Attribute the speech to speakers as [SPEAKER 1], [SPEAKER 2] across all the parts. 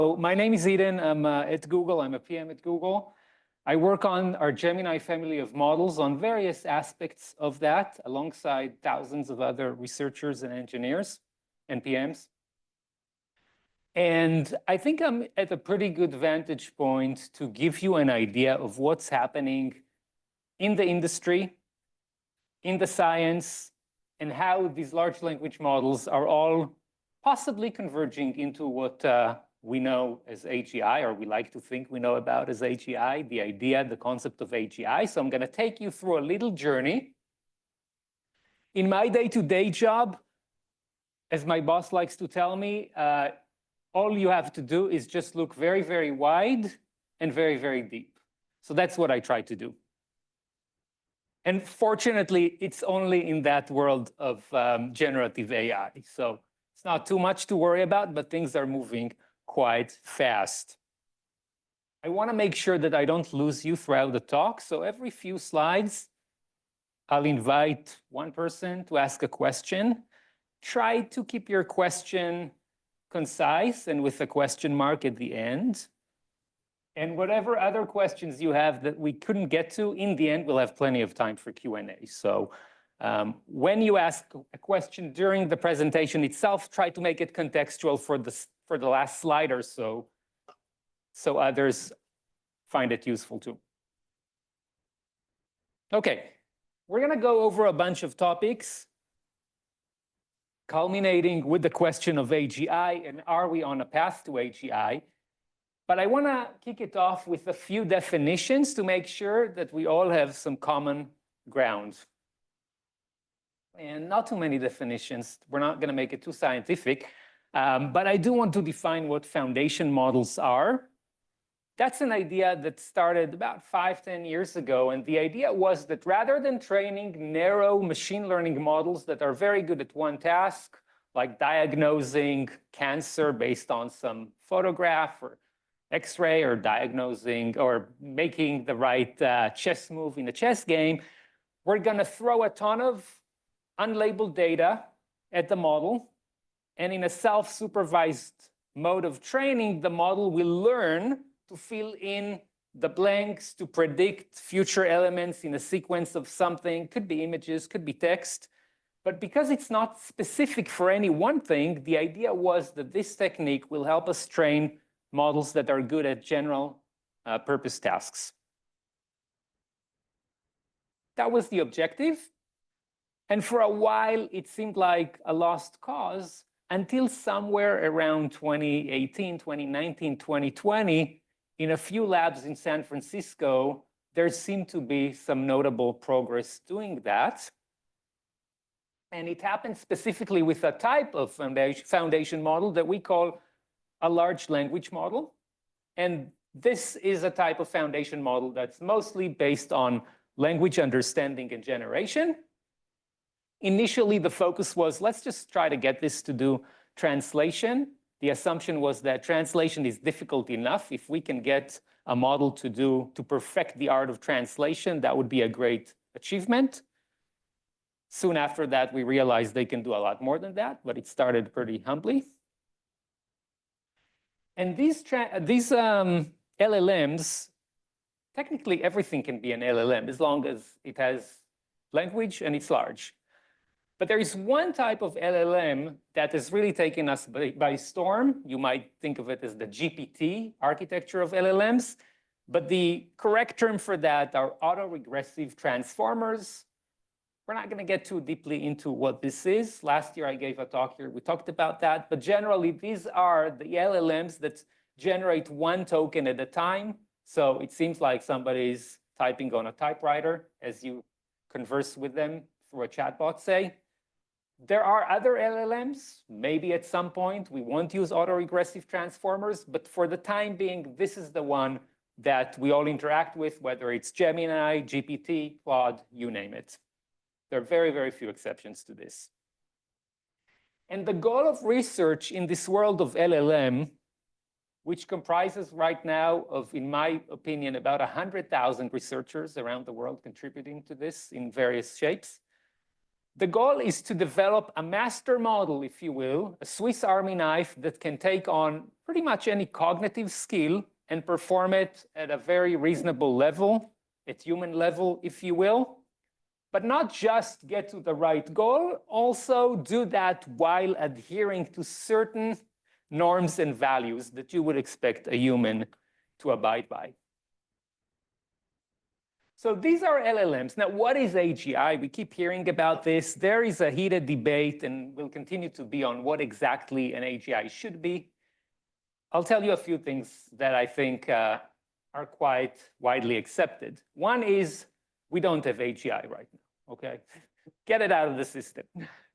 [SPEAKER 1] So my name is Eden. I'm at Google. I'm a PM at Google. I work on our Gemini family of models on various aspects of that, alongside thousands of other researchers and engineers and PMs. And I think I'm at a pretty good vantage point to give you an idea of what's happening in the industry, in the science, and how these large language models are all possibly converging into what we know as AGI, or we like to think we know about as AGI, the idea, the concept of AGI. So I'm going to take you through a little journey. In my day-to-day job, as my boss likes to tell me, all you have to do is just look very, very wide and very, very deep. So that's what I try to do. And fortunately, it's only in that world of generative AI. So it's not too much to worry about, but things are moving quite fast. I want to make sure that I don't lose you throughout the talk. So every few slides, I'll invite one person to ask a question. Try to keep your question concise and with a question mark at the end. And whatever other questions you have that we couldn't get to, in the end, we'll have plenty of time for Q&A. So when you ask a question during the presentation itself, try to make it contextual for the last slide or so, so others find it useful too. Okay, we're going to go over a bunch of topics, culminating with the question of AGI and are we on a path to AGI? But I want to kick it off with a few definitions to make sure that we all have some common ground. And not too many definitions. We're not going to make it too scientific. But I do want to define what foundation models are. That's an idea that started about 5-10 years ago. And the idea was that rather than training narrow machine learning models that are very good at one task, like diagnosing cancer based on some photograph or X-ray, or diagnosing or making the right chess move in a chess game, we're going to throw a ton of unlabeled data at the model. And in a self-supervised mode of training, the model will learn to fill in the blanks, to predict future elements in a sequence of something. Could be images, could be text. But because it's not specific for any one thing, the idea was that this technique will help us train models that are good at general purpose tasks. That was the objective. And for a while, it seemed like a lost cause until somewhere around 2018, 2019, 2020, in a few labs in San Francisco, there seemed to be some notable progress doing that. And it happened specifically with a type of foundation model that we call a large language model. And this is a type of foundation model that's mostly based on language understanding and generation. Initially, the focus was, let's just try to get this to do translation. The assumption was that translation is difficult enough. If we can get a model to perfect the art of translation, that would be a great achievement. Soon after that, we realized they can do a lot more than that, but it started pretty humbly. And these LLMs, technically everything can be an LLM as long as it has language and it's large. But there is one type of LLM that has really taken us by storm. You might think of it as the GPT architecture of LLMs. But the correct term for that are autoregressive transformers. We're not going to get too deeply into what this is. Last year, I gave a talk here. We talked about that. But generally, these are the LLMs that generate one token at a time. So it seems like somebody's typing on a typewriter as you converse with them through a chatbot, say. There are other LLMs. Maybe at some point, we won't use autoregressive transformers. But for the time being, this is the one that we all interact with, whether it's Gemini, GPT, Claude, you name it. There are very, very few exceptions to this. And the goal of research in this world of LLM, which comprises right now of, in my opinion, about 100,000 researchers around the world contributing to this in various shapes, The goal is to develop a master model, if you will, a Swiss Army knife that can take on pretty much any cognitive skill and perform it at a very reasonable level, at human level, if you will, but not just get to the right goal, also do that while adhering to certain norms and values that you would expect a human to abide by. So these are LLMs. Now, what is AGI? We keep hearing about this. There is a heated debate and will continue to be on what exactly an AGI should be. I'll tell you a few things that I think are quite widely accepted. One is we don't have AGI right now, okay? Get it out of the system.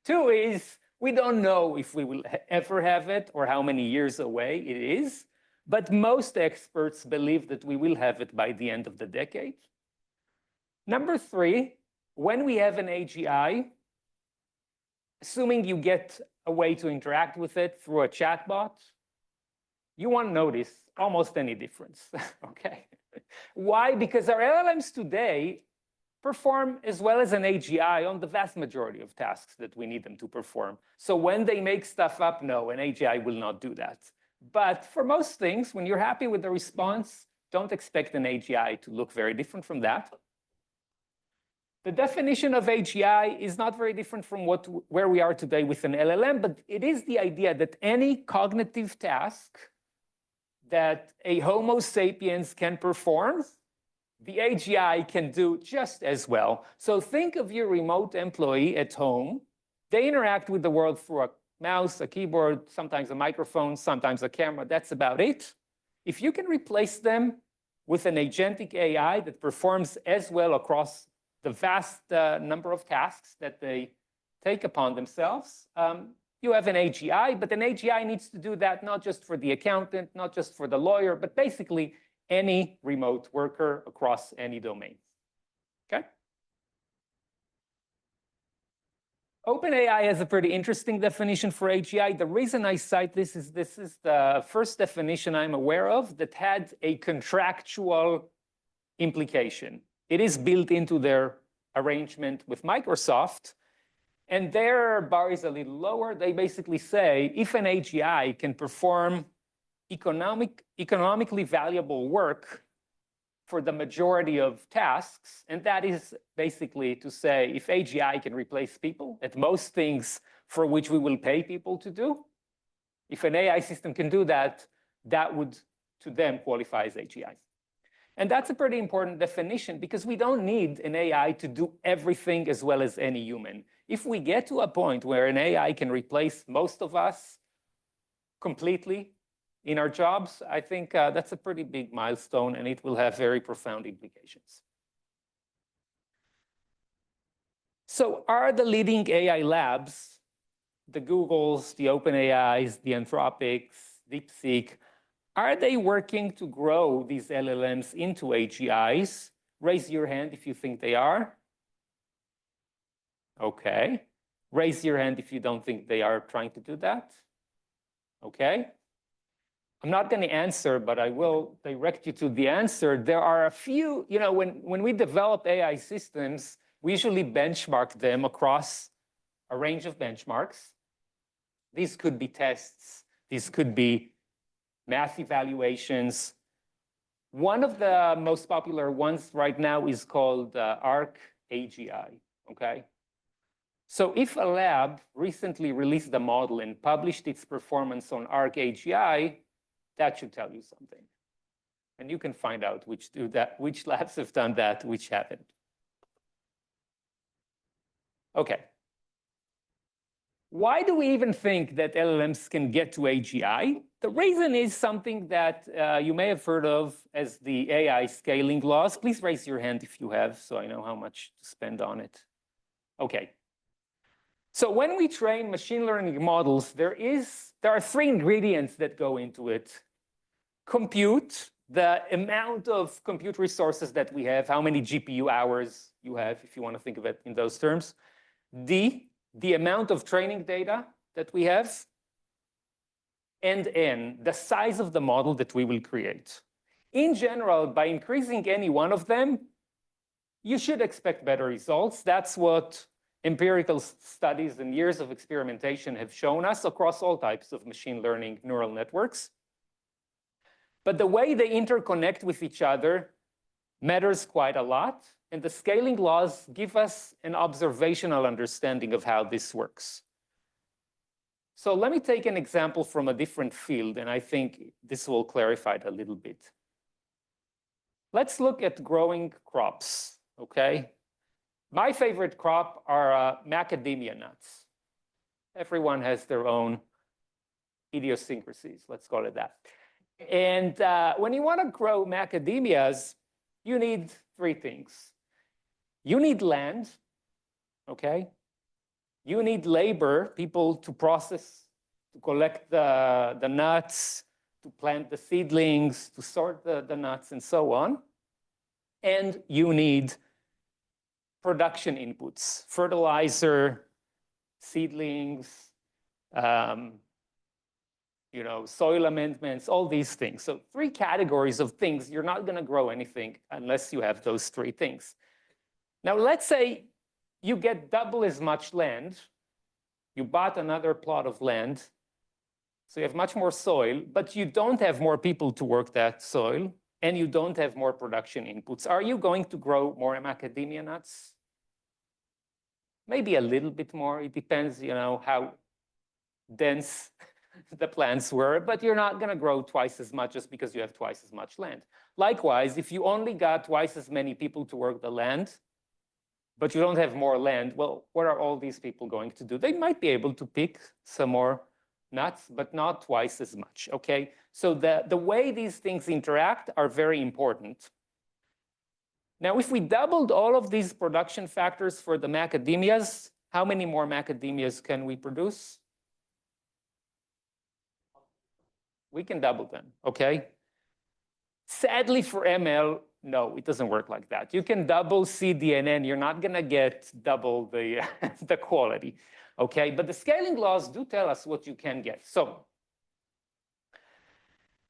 [SPEAKER 1] Two is we don't know if we will ever have it or how many years away it is, but most experts believe that we will have it by the end of the decade. Number three, when we have an AGI, assuming you get a way to interact with it through a chatbot, you won't notice almost any difference, okay? Why? Because our LLMs today perform as well as an AGI on the vast majority of tasks that we need them to perform. So when they make stuff up, no, an AGI will not do that. But for most things, when you're happy with the response, don't expect an AGI to look very different from that. The definition of AGI is not very different from where we are today with an LLM, but it is the idea that any cognitive task that a Homo sapiens can perform, the AGI can do just as well. So think of your remote employee at home. They interact with the world through a mouse, a keyboard, sometimes a microphone, sometimes a camera. That's about it. If you can replace them with an agentic AI that performs as well across the vast number of tasks that they take upon themselves, you have an AGI, but an AGI needs to do that not just for the accountant, not just for the lawyer, but basically any remote worker across any domain, okay? OpenAI has a pretty interesting definition for AGI. The reason I cite this is the first definition I'm aware of that had a contractual implication. It is built into their arrangement with Microsoft, and their bar is a little lower. They basically say if an AGI can perform economically valuable work for the majority of tasks, and that is basically to say if AGI can replace people at most things for which we will pay people to do, if an AI system can do that, that would, to them, qualify as AGI. And that's a pretty important definition because we don't need an AI to do everything as well as any human. If we get to a point where an AI can replace most of us completely in our jobs, I think that's a pretty big milestone and it will have very profound implications. So are the leading AI labs, the Googles, the OpenAIs, the Anthropics, DeepSeek, are they working to grow these LLMs into AGIs? Raise your hand if you think they are. Okay. Raise your hand if you don't think they are trying to do that. Okay. I'm not going to answer, but I will direct you to the answer. There are a few, you know, when we develop AI systems, we usually benchmark them across a range of benchmarks. These could be tests. These could be math evaluations. One of the most popular ones right now is called ARC AGI, okay? So if a lab recently released the model and published its performance on ARC AGI, that should tell you something. And you can find out which do that, which labs have done that, which haven't. Okay. Why do we even think that LLMs can get to AGI? The reason is something that you may have heard of as the AI scaling laws. Please raise your hand if you have, so I know how much to spend on it. Okay. So when we train machine learning models, there are three ingredients that go into it. Compute, the amount of compute resources that we have, how many GPU hours you have, if you want to think of it in those terms. D, the amount of training data that we have. And N, the size of the model that we will create. In general, by increasing any one of them, you should expect better results. That's what empirical studies and years of experimentation have shown us across all types of machine learning neural networks. But the way they interconnect with each other matters quite a lot. And the scaling laws give us an observational understanding of how this works. So let me take an example from a different field, and I think this will clarify it a little bit. Let's look at growing crops, okay? My favorite crop are macadamia nuts. Everyone has their own idiosyncrasies, let's call it that. And when you want to grow macadamias, you need three things. You need land, okay? You need labor, people to process, to collect the nuts, to plant the seedlings, to sort the nuts, and so on. And you need production inputs, fertilizer, seedlings, soil amendments, all these things. So three categories of things. You're not going to grow anything unless you have those three things. Now, let's say you get double as much land. You bought another plot of land. So you have much more soil, but you don't have more people to work that soil, and you don't have more production inputs. Are you going to grow more macadamia nuts? Maybe a little bit more. It depends, how dense the plants were, but you're not going to grow twice as much just because you have twice as much land. Likewise, if you only got twice as many people to work the land, but you don't have more land, well, what are all these people going to do? They might be able to pick some more nuts, but not twice as much, okay? So the way these things interact are very important. Now, if we doubled all of these production factors for the macadamias, how many more macadamias can we produce? We can double them, okay? Sadly for ML, no, it doesn't work like that. You can double cDNN, you're not gonna get double the, the quality, okay? But the scaling laws do tell us what you can get. So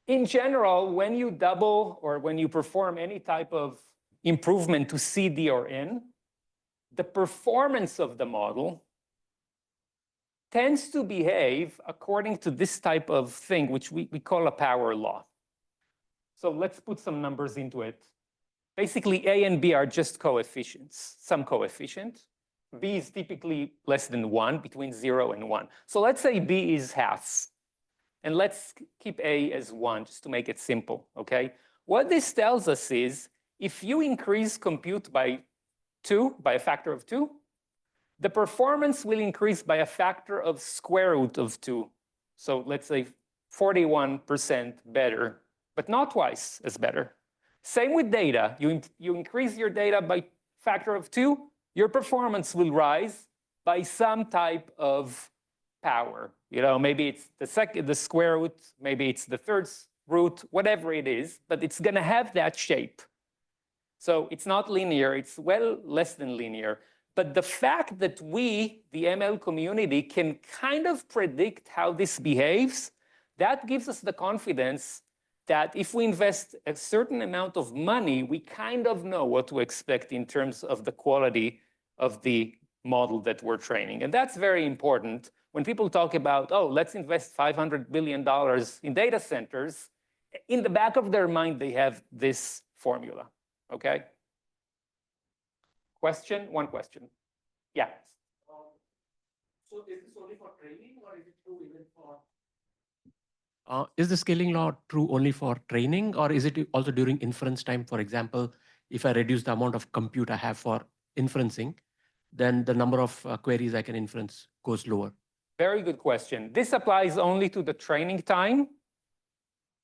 [SPEAKER 1] in general, when you double or when you perform any type of improvement to CD or N, the performance of the model tends to behave according to this type of thing, which we call a power law. So let's put some numbers into it. Basically, A and B are just coefficients, some coefficient. B is typically less than 1, between 0 and 1. So let's say B is half. And let's keep A as 1, just to make it simple, okay? What this tells us is, if you increase compute by 2, by a factor of 2, the performance will increase by a factor of square root of 2. So let's say 41% better, but not twice as better. Same with data. You increase your data by factor of 2, your performance will rise by some type of power. Maybe it's the square root, maybe it's the third root, whatever it is, but it's going to have that shape. So it's not linear, it's well less than linear. But the fact that we, the ML community, can kind of predict how this behaves, that gives us the confidence that if we invest a certain amount of money, we kind of know what to expect in terms of the quality of the model that we're training. And that's very important. When people talk about, oh, let's invest $500 billion in data centers, in the back of their mind, they have this formula, okay? Question? One question. Yeah.
[SPEAKER 2] So is this only for training, or is it true even for... is the scaling law true only for training, or is it also during inference time? For example, if I reduce the amount of compute I have for inferencing, then the number of queries I can inference goes lower.
[SPEAKER 1] Very good question. This applies only to the training time.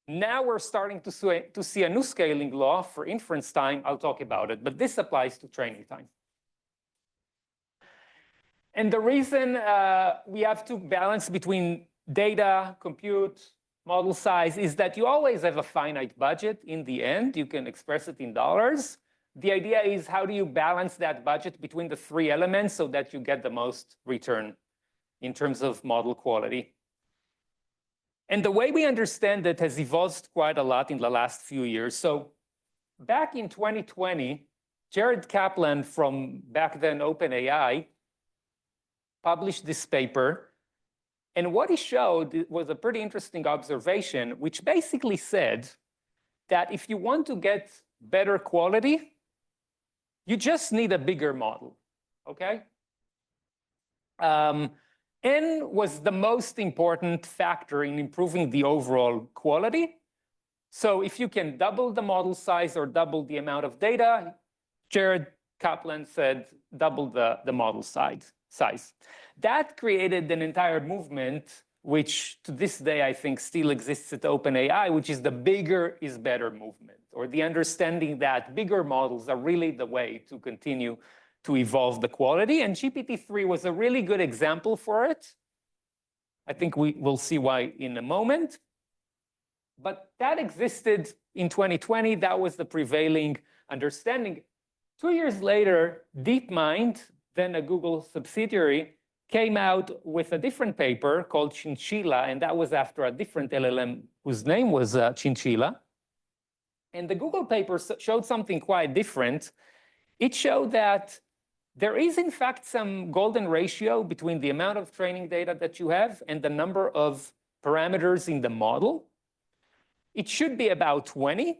[SPEAKER 1] Now we're starting to see a new scaling law for inference time. I'll talk about it, but this applies to training time. And the reason we have to balance between data, compute, model size is that you always have a finite budget in the end. You can express it in dollars. The idea is, how do you balance that budget between the three elements so that you get the most return in terms of model quality? And the way we understand it has evolved quite a lot in the last few years. So back in 2020, Jared Kaplan from back then OpenAI published this paper. And what he showed was a pretty interesting observation, which basically said that if you want to get better quality, you just need a bigger model, okay? N was the most important factor in improving the overall quality. So if you can double the model size or double the amount of data, Jared Kaplan said double the model size. That created an entire movement, which to this day I think still exists at OpenAI, which is the bigger is better movement, or the understanding that bigger models are really the way to continue to evolve the quality. And GPT-3 was a really good example for it. I think we will see why in a moment. But that existed in 2020. That was the prevailing understanding. 2 years later, DeepMind, then a Google subsidiary, came out with a different paper called Chinchilla, and that was after a different LLM whose name was Chinchilla. And the Google paper showed something quite different. It showed that there is, in fact, some golden ratio between the amount of training data that you have and the number of parameters in the model. It should be about 20.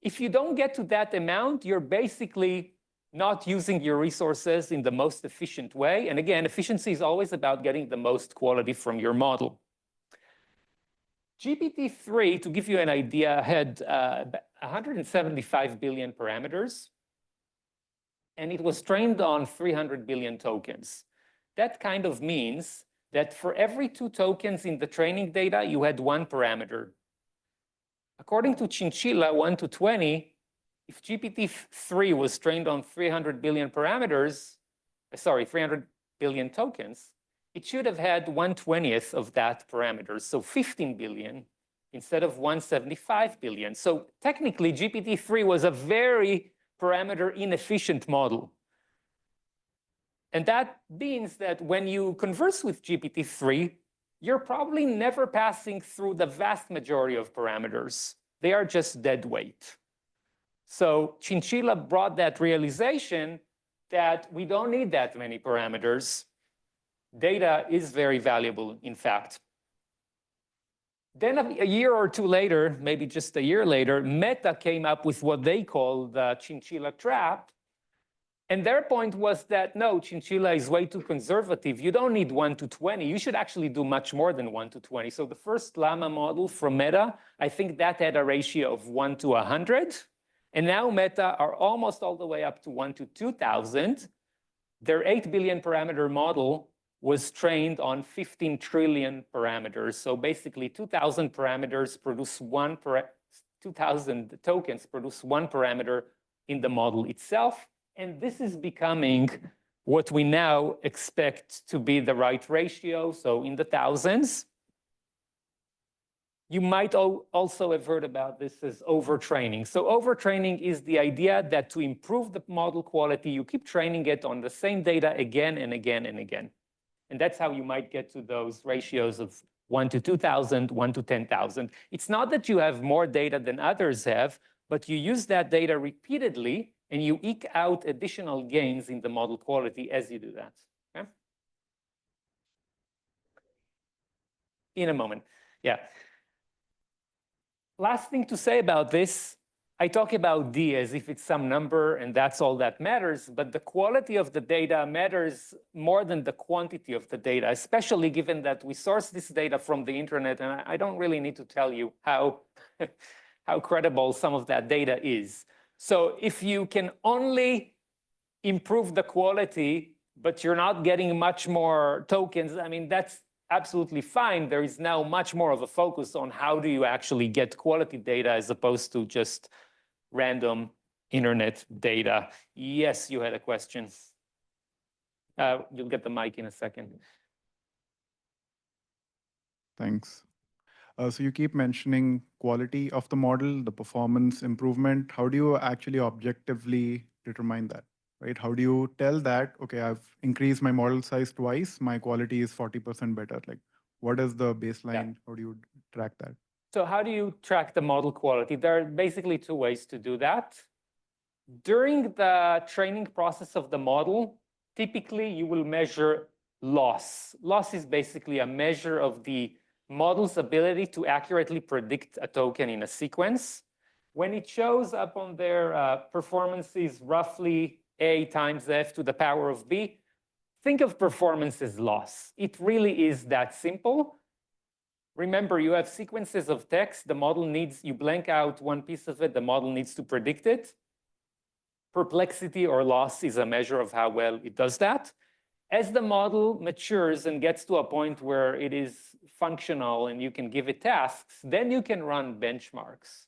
[SPEAKER 1] If you don't get to that amount, you're basically not using your resources in the most efficient way. And again, efficiency is always about getting the most quality from your model. GPT-3, to give you an idea, had 175 billion parameters, and it was trained on 300 billion tokens. That kind of means that for every 2 tokens in the training data, you had 1 parameter. According to Chinchilla 1 to 20, if GPT-3 was trained on 300 billion parameters, 300 billion tokens, it should have had 1/20th of that parameter, so 15 billion instead of 175 billion. So technically, GPT-3 was a very parameter inefficient model. And that means that when you converse with GPT-3, you're probably never passing through the vast majority of parameters. They are just dead weight. So Chinchilla brought that realization that we don't need that many parameters. Data is very valuable, in fact. Then a year or two later, maybe just a year later, Meta came up with what they call the Chinchilla trap. And their point was that, no, Chinchilla is way too conservative. You don't need 1 to 20. You should actually do much more than 1 to 20. So the first Llama model from Meta, I think that had a ratio of 1 to 100. And now Meta are almost all the way up to 1 to 2,000. Their 8 billion parameter model was trained on 15 trillion parameters. So basically 2,000 parameters produce 2,000 tokens produce 1 parameter in the model itself. And this is becoming what we now expect to be the right ratio, so in the thousands. You might also have heard about this as overtraining. So overtraining is the idea that to improve the model quality, you keep training it on the same data again and again and again. And that's how you might get to those ratios of 1 to 2,000, 1 to 10,000. It's not that you have more data than others have, but you use that data repeatedly and you eke out additional gains in the model quality as you do that. Okay? In a moment, yeah. Last thing to say about this, I talk about D as if it's some number and that's all that matters, but the quality of the data matters more than the quantity of the data, especially given that we source this data from the internet, and I don't really need to tell you how, how credible some of that data is. So if you can only improve the quality, but you're not getting much more tokens, I mean, that's absolutely fine. There is now much more of a focus on how do you actually get quality data as opposed to just random internet data. Yes, you had a question. You'll get the mic in a second.
[SPEAKER 3] Thanks. So you keep mentioning quality of the model, the performance improvement. How do you actually objectively determine that, right? How do you tell that, okay, I've increased my model size twice, my quality is 40% better? Like, what is the baseline? Yeah. How do you track that?
[SPEAKER 1] So how do you track the model quality? There are basically 2 ways to do that. During the training process of the model, typically you will measure loss. Loss is basically a measure of the model's ability to accurately predict a token in a sequence. When it shows up on their performances roughly A times F to the power of B, think of performance as loss. It really is that simple. Remember, you have sequences of text. The model needs, you blank out one piece of it, the model needs to predict it. Perplexity or loss is a measure of how well it does that. As the model matures and gets to a point where it is functional and you can give it tasks, then you can run benchmarks.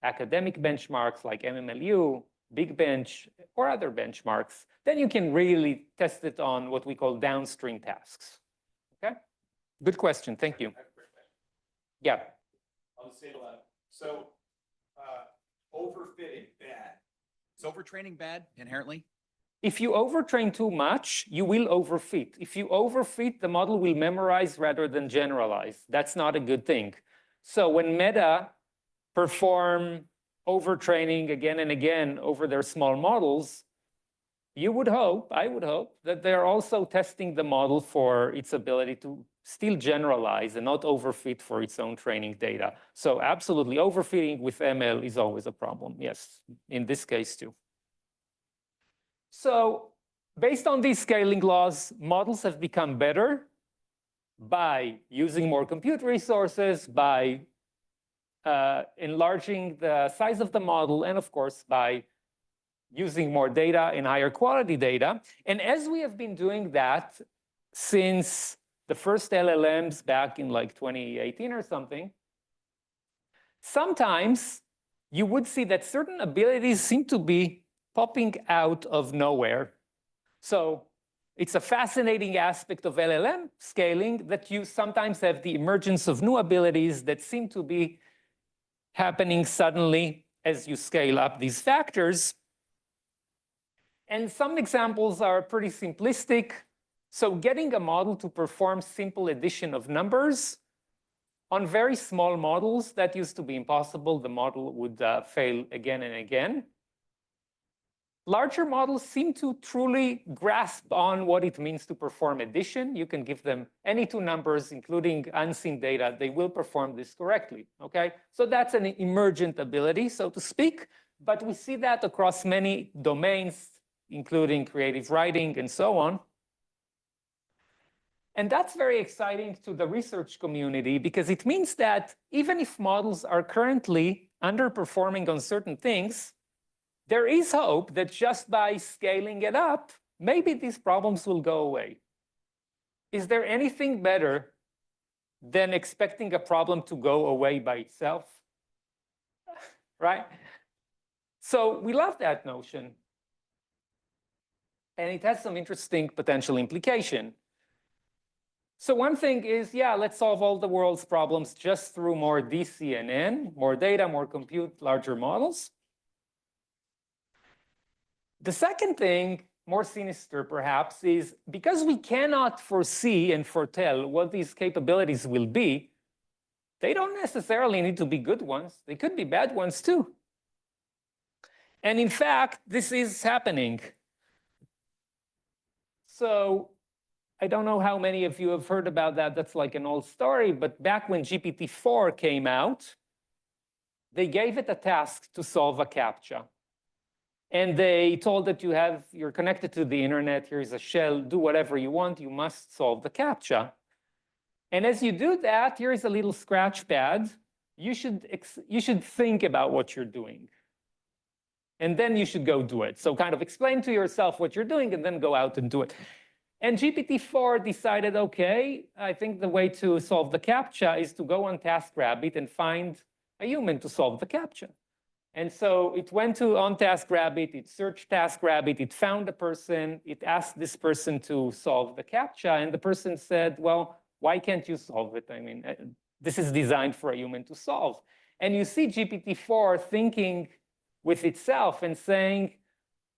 [SPEAKER 1] Academic benchmarks like MMLU, Big Bench, or other benchmarks. Then you can really test it on what we call downstream tasks. Okay? Good question. Thank you. Yeah.
[SPEAKER 4] On the same level. So overfitting, bad. Is overtraining bad inherently?
[SPEAKER 1] If you overtrain too much, you will overfit. If you overfit, the model will memorize rather than generalize. That's not a good thing. So when Meta perform overtraining again and again over their small models, you would hope, I would hope, that they're also testing the model for its ability to still generalize and not overfit for its own training data. So absolutely, overfitting with ML is always a problem. Yes, in this case too. So based on these scaling laws, models have become better by using more compute resources, by enlarging the size of the model, and of course, by using more data and higher quality data. And as we have been doing that since the first LLMs back in like 2018 or something, sometimes you would see that certain abilities seem to be popping out of nowhere. So it's a fascinating aspect of LLM scaling that you sometimes have the emergence of new abilities that seem to be happening suddenly as you scale up these factors. And some examples are pretty simplistic. So getting a model to perform simple addition of numbers on very small models, that used to be impossible. The model would fail again and again. Larger models seem to truly grasp on what it means to perform addition. You can give them any two numbers, including unseen data. They will perform this correctly, okay? So that's an emergent ability, so to speak. But we see that across many domains, including creative writing and so on. And that's very exciting to the research community because it means that even if models are currently underperforming on certain things, there is hope that just by scaling it up, maybe these problems will go away. Is there anything better than expecting a problem to go away by itself? Right? So we love that notion. And it has some interesting potential implication. So one thing is, yeah, let's solve all the world's problems just through more DCNN, more data, more compute, larger models. The second thing, more sinister perhaps, is because we cannot foresee and foretell what these capabilities will be, they don't necessarily need to be good ones. They could be bad ones too. And in fact, this is happening. So I don't know how many of you have heard about that. That's like an old story. But back when GPT-4 came out, they gave it a task to solve a CAPTCHA. And they told that you're connected to the internet, here's a shell, do whatever you want, you must solve the CAPTCHA. And as you do that, here's a little scratch pad. You should think about what you're doing. And then you should go do it. So kind of explain to yourself what you're doing and then go out and do it. And GPT-4 decided, okay, I think the way to solve the CAPTCHA is to go on TaskRabbit and find a human to solve the CAPTCHA. And so it went to on TaskRabbit, it searched TaskRabbit, it found a person, it asked this person to solve the CAPTCHA, and the person said, well, why can't you solve it? I mean, this is designed for a human to solve. And you see GPT-4 thinking with itself and saying,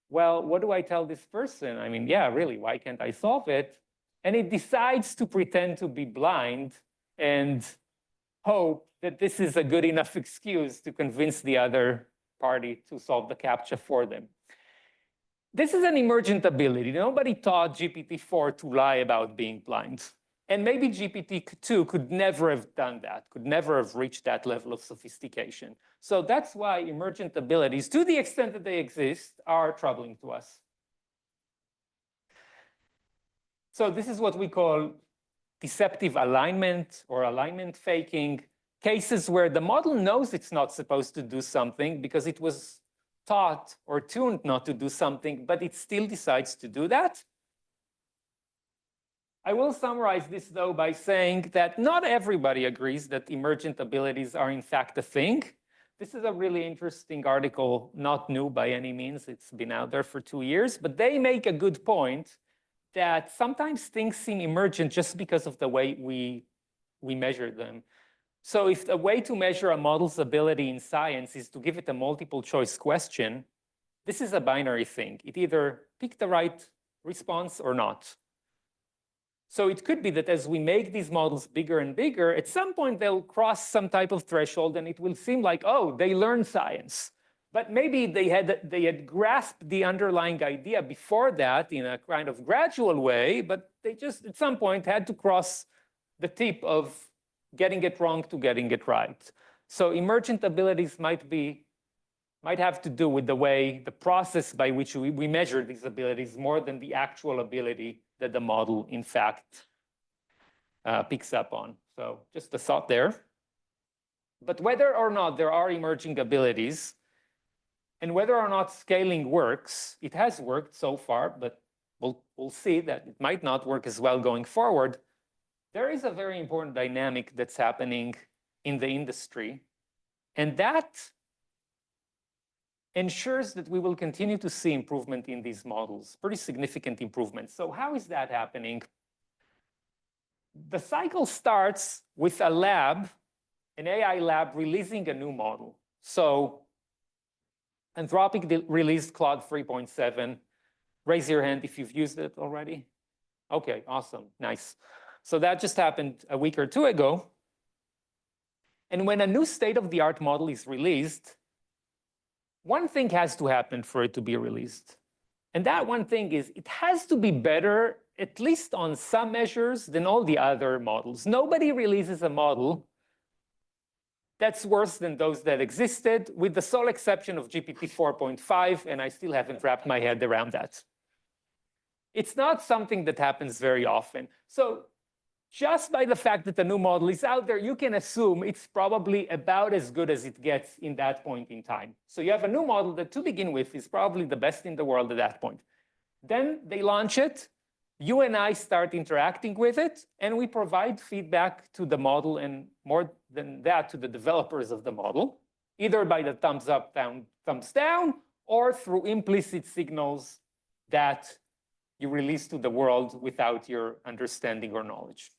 [SPEAKER 1] well, what do I tell this person? I mean, yeah, really, why can't I solve it? And it decides to pretend to be blind and hope that this is a good enough excuse to convince the other party to solve the CAPTCHA for them. This is an emergent ability. Nobody taught GPT-4 to lie about being blind. And maybe GPT-2 could never have done that, could never have reached that level of sophistication. So that's why emergent abilities, to the extent that they exist, are troubling to us. So this is what we call deceptive alignment or alignment faking, cases where the model knows it's not supposed to do something because it was taught or tuned not to do something, but it still decides to do that. I will summarize this, though, by saying that not everybody agrees that emergent abilities are in fact a thing. This is a really interesting article, not new by any means. It's been out there for 2 years, but they make a good point that sometimes things seem emergent just because of the way we measure them. So if a way to measure a model's ability in science is to give it a multiple choice question, this is a binary thing. It either picked the right response or not. So it could be that as we make these models bigger and bigger, at some point they'll cross some type of threshold and it will seem like, oh, they learned science. But maybe they had grasped the underlying idea before that in a kind of gradual way, but they just at some point had to cross the tip of getting it wrong to getting it right. So emergent abilities might have to do with the process by which we measure these abilities more than the actual ability that the model, in fact, picks up on. So just a thought there. But whether or not there are emerging abilities, and whether or not scaling works, it has worked so far, but we'll see that it might not work as well going forward. There is a very important dynamic that's happening in the industry, and that ensures that we will continue to see improvement in these models, pretty significant improvements. So how is that happening? The cycle starts with a lab, an AI lab, releasing a new model. So Anthropic released Claude 3.7. Raise your hand if you've used it already. Okay, awesome, nice. So that just happened a week or two ago. And when a new state-of-the-art model is released, one thing has to happen for it to be released. And that one thing is it has to be better, at least on some measures, than all the other models. Nobody releases a model that's worse than those that existed, with the sole exception of GPT 4.5, and I still haven't wrapped my head around that. It's not something that happens very often. So just by the fact that the new model is out there, you can assume it's probably about as good as it gets in that point in time. So you have a new model that, to begin with, is probably the best in the world at that point. Then they launch it. You and I start interacting with it, and we provide feedback to the model, and more than that, to the developers of the model, either by the thumbs up, thumbs down, or through implicit signals that you release to the world without your understanding or knowledge.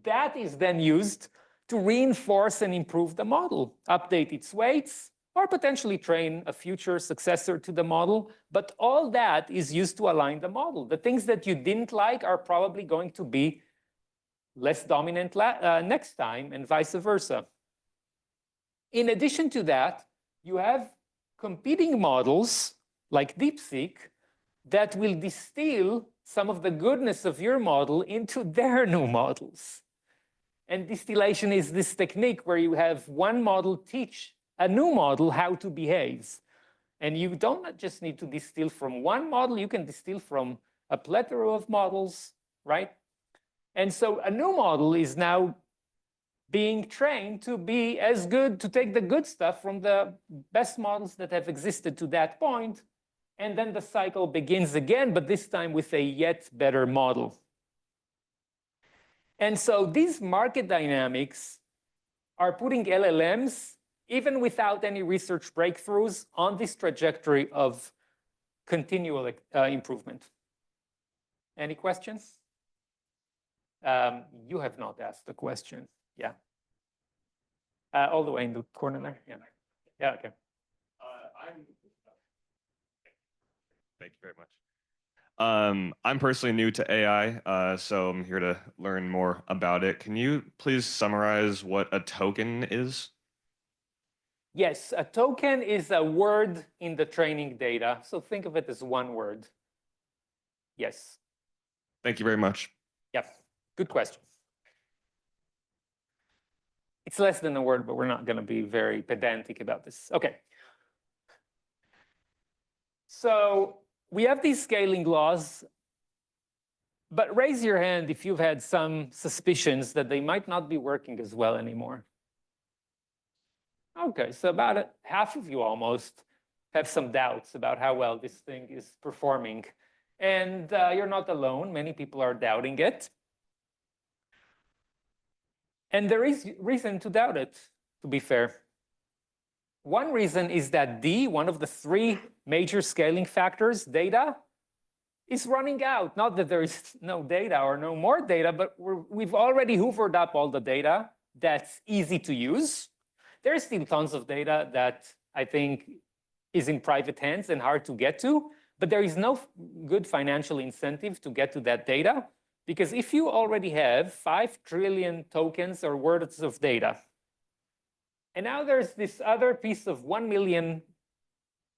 [SPEAKER 1] That is then used to reinforce and improve the model, update its weights, or potentially train a future successor to the model. But all that is used to align the model. The things that you didn't like are probably going to be less dominant next time, and vice versa. In addition to that, you have competing models like DeepSeek that will distill some of the goodness of your model into their new models. And distillation is this technique where you have one model teach a new model how to behave. And you don't just need to distill from one model, you can distill from a plethora of models, right? And so a new model is now being trained to be as good, to take the good stuff from the best models that have existed to that point. And then the cycle begins again, but this time with a yet better model. And so these market dynamics are putting LLMs, even without any research breakthroughs, on this trajectory of continual improvement. Any questions? You have not asked a question. Yeah. All the way in the corner there. Yeah. Yeah, okay.
[SPEAKER 5] Thank you very much. I'm personally new to AI, so I'm here to learn more about it. Can you please summarize what a token is?
[SPEAKER 1] Yes, a token is a word in the training data. So think of it as one word. Yes.
[SPEAKER 5] Thank you very much.
[SPEAKER 1] Yep. Good question. It's less than a word, but we're not going to be very pedantic about this. Okay. So we have these scaling laws, but raise your hand if you've had some suspicions that they might not be working as well anymore. Okay, so about half of you almost have some doubts about how well this thing is performing. And you're not alone. Many people are doubting it. And there is reason to doubt it, to be fair. One reason is that D, one of the three major scaling factors, data, is running out. Not that there is no data or no more data, but we've already hoovered up all the data that's easy to use. There's still tons of data that I think is in private hands and hard to get to, but there is no good financial incentive to get to that data, because if you already have 5 trillion tokens or words of data, and now there's this other piece of 1 million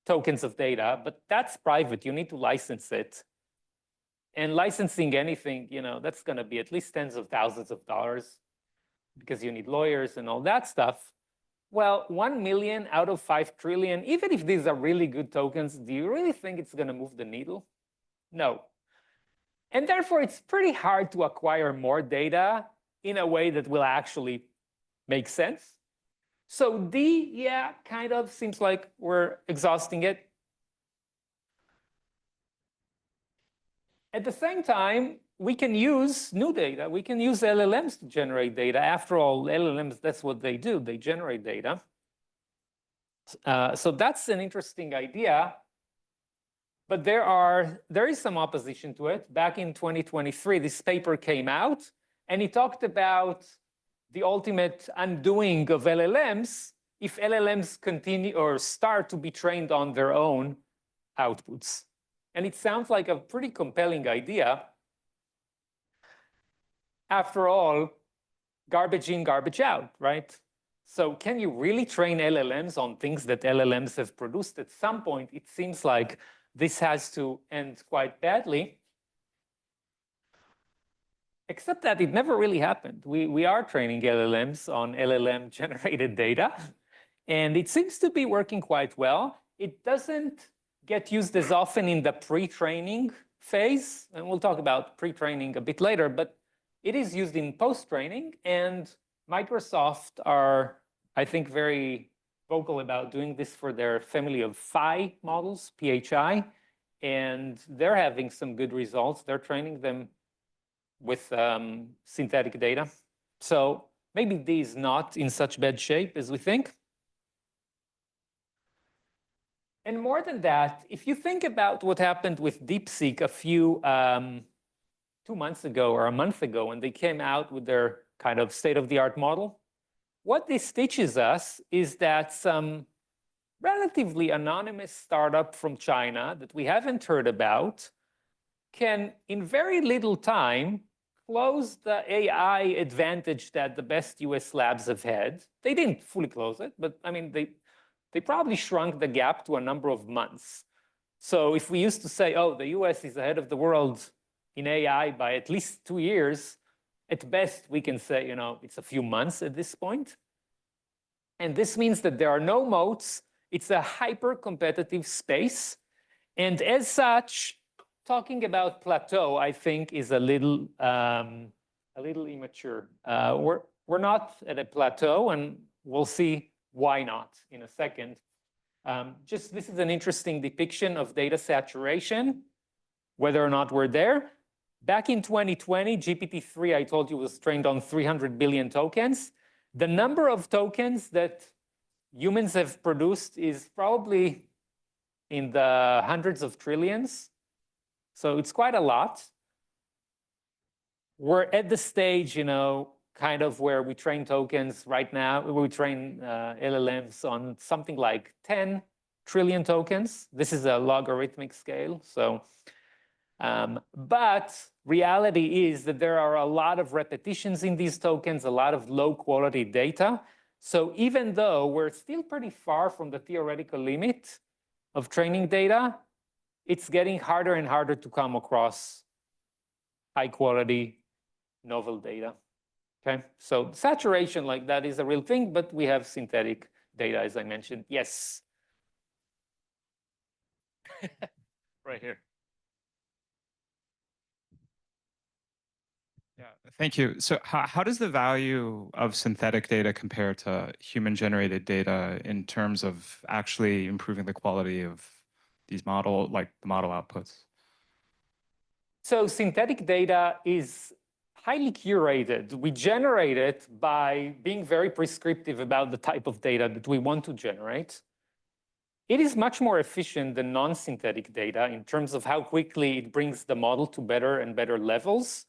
[SPEAKER 1] tokens of data, but that's private, you need to license it. And licensing anything, that's going to be at least tens of thousands of dollars because you need lawyers and all that stuff. Well, 1 million out of 5 trillion, even if these are really good tokens, do you really think it's going to move the needle? No. And therefore, it's pretty hard to acquire more data in a way that will actually make sense. So D, yeah, kind of seems like we're exhausting it. At the same time, we can use new data. We can use LLMs to generate data. After all, LLMs, that's what they do. They generate data. So that's an interesting idea. But there is some opposition to it. Back in 2023, this paper came out, and it talked about the ultimate undoing of LLMs if LLMs continue or start to be trained on their own outputs. And it sounds like a pretty compelling idea. After all, garbage in, garbage out, right? So can you really train LLMs on things that LLMs have produced? At some point, it seems like this has to end quite badly. Except that it never really happened. We are training LLMs on LLM-generated data, and it seems to be working quite well. It doesn't get used as often in the pre-training phase, and we'll talk about pre-training a bit later, but it is used in post-training, and Microsoft are, I think, very vocal about doing this for their family of Phi models, PHI, and they're having some good results. They're training them with synthetic data. So maybe D is not in such bad shape as we think. And more than that, if you think about what happened with DeepSeek a few 2 months ago or a month ago when they came out with their kind of state-of-the-art model, what this teaches us is that some relatively anonymous startup from China that we haven't heard about can, in very little time, close the AI advantage that the best US labs have had. They didn't fully close it, but I mean, they probably shrunk the gap to a number of months. So if we used to say, oh, the US is ahead of the world in AI by at least 2 years, at best, we can say, it's a few months at this point. And this means that there are no moats. It's a hyper-competitive space. And as such, talking about plateau, I think, is a little immature. We're not at a plateau, and we'll see why not in a second. This is an interesting depiction of data saturation, whether or not we're there. Back in 2020, GPT-3, I told you, was trained on 300 billion tokens. The number of tokens that humans have produced is probably in the hundreds of trillions. So it's quite a lot. We're at the stage, kind of where we train tokens right now. We train LLMs on something like 10 trillion tokens. This is a logarithmic scale. So, but reality is that there are a lot of repetitions in these tokens, a lot of low quality data. So even though we're still pretty far from the theoretical limit of training data, it's getting harder and harder to come across high quality novel data. Okay, so saturation like that is a real thing, but we have synthetic data, as I mentioned. Yes. Right here.
[SPEAKER 6] Yeah, thank you. So how does the value of synthetic data compare to human-generated data in terms of actually improving the quality of these the model outputs?
[SPEAKER 1] So synthetic data is highly curated. We generate it by being very prescriptive about the type of data that we want to generate. It is much more efficient than non-synthetic data in terms of how quickly it brings the model to better and better levels.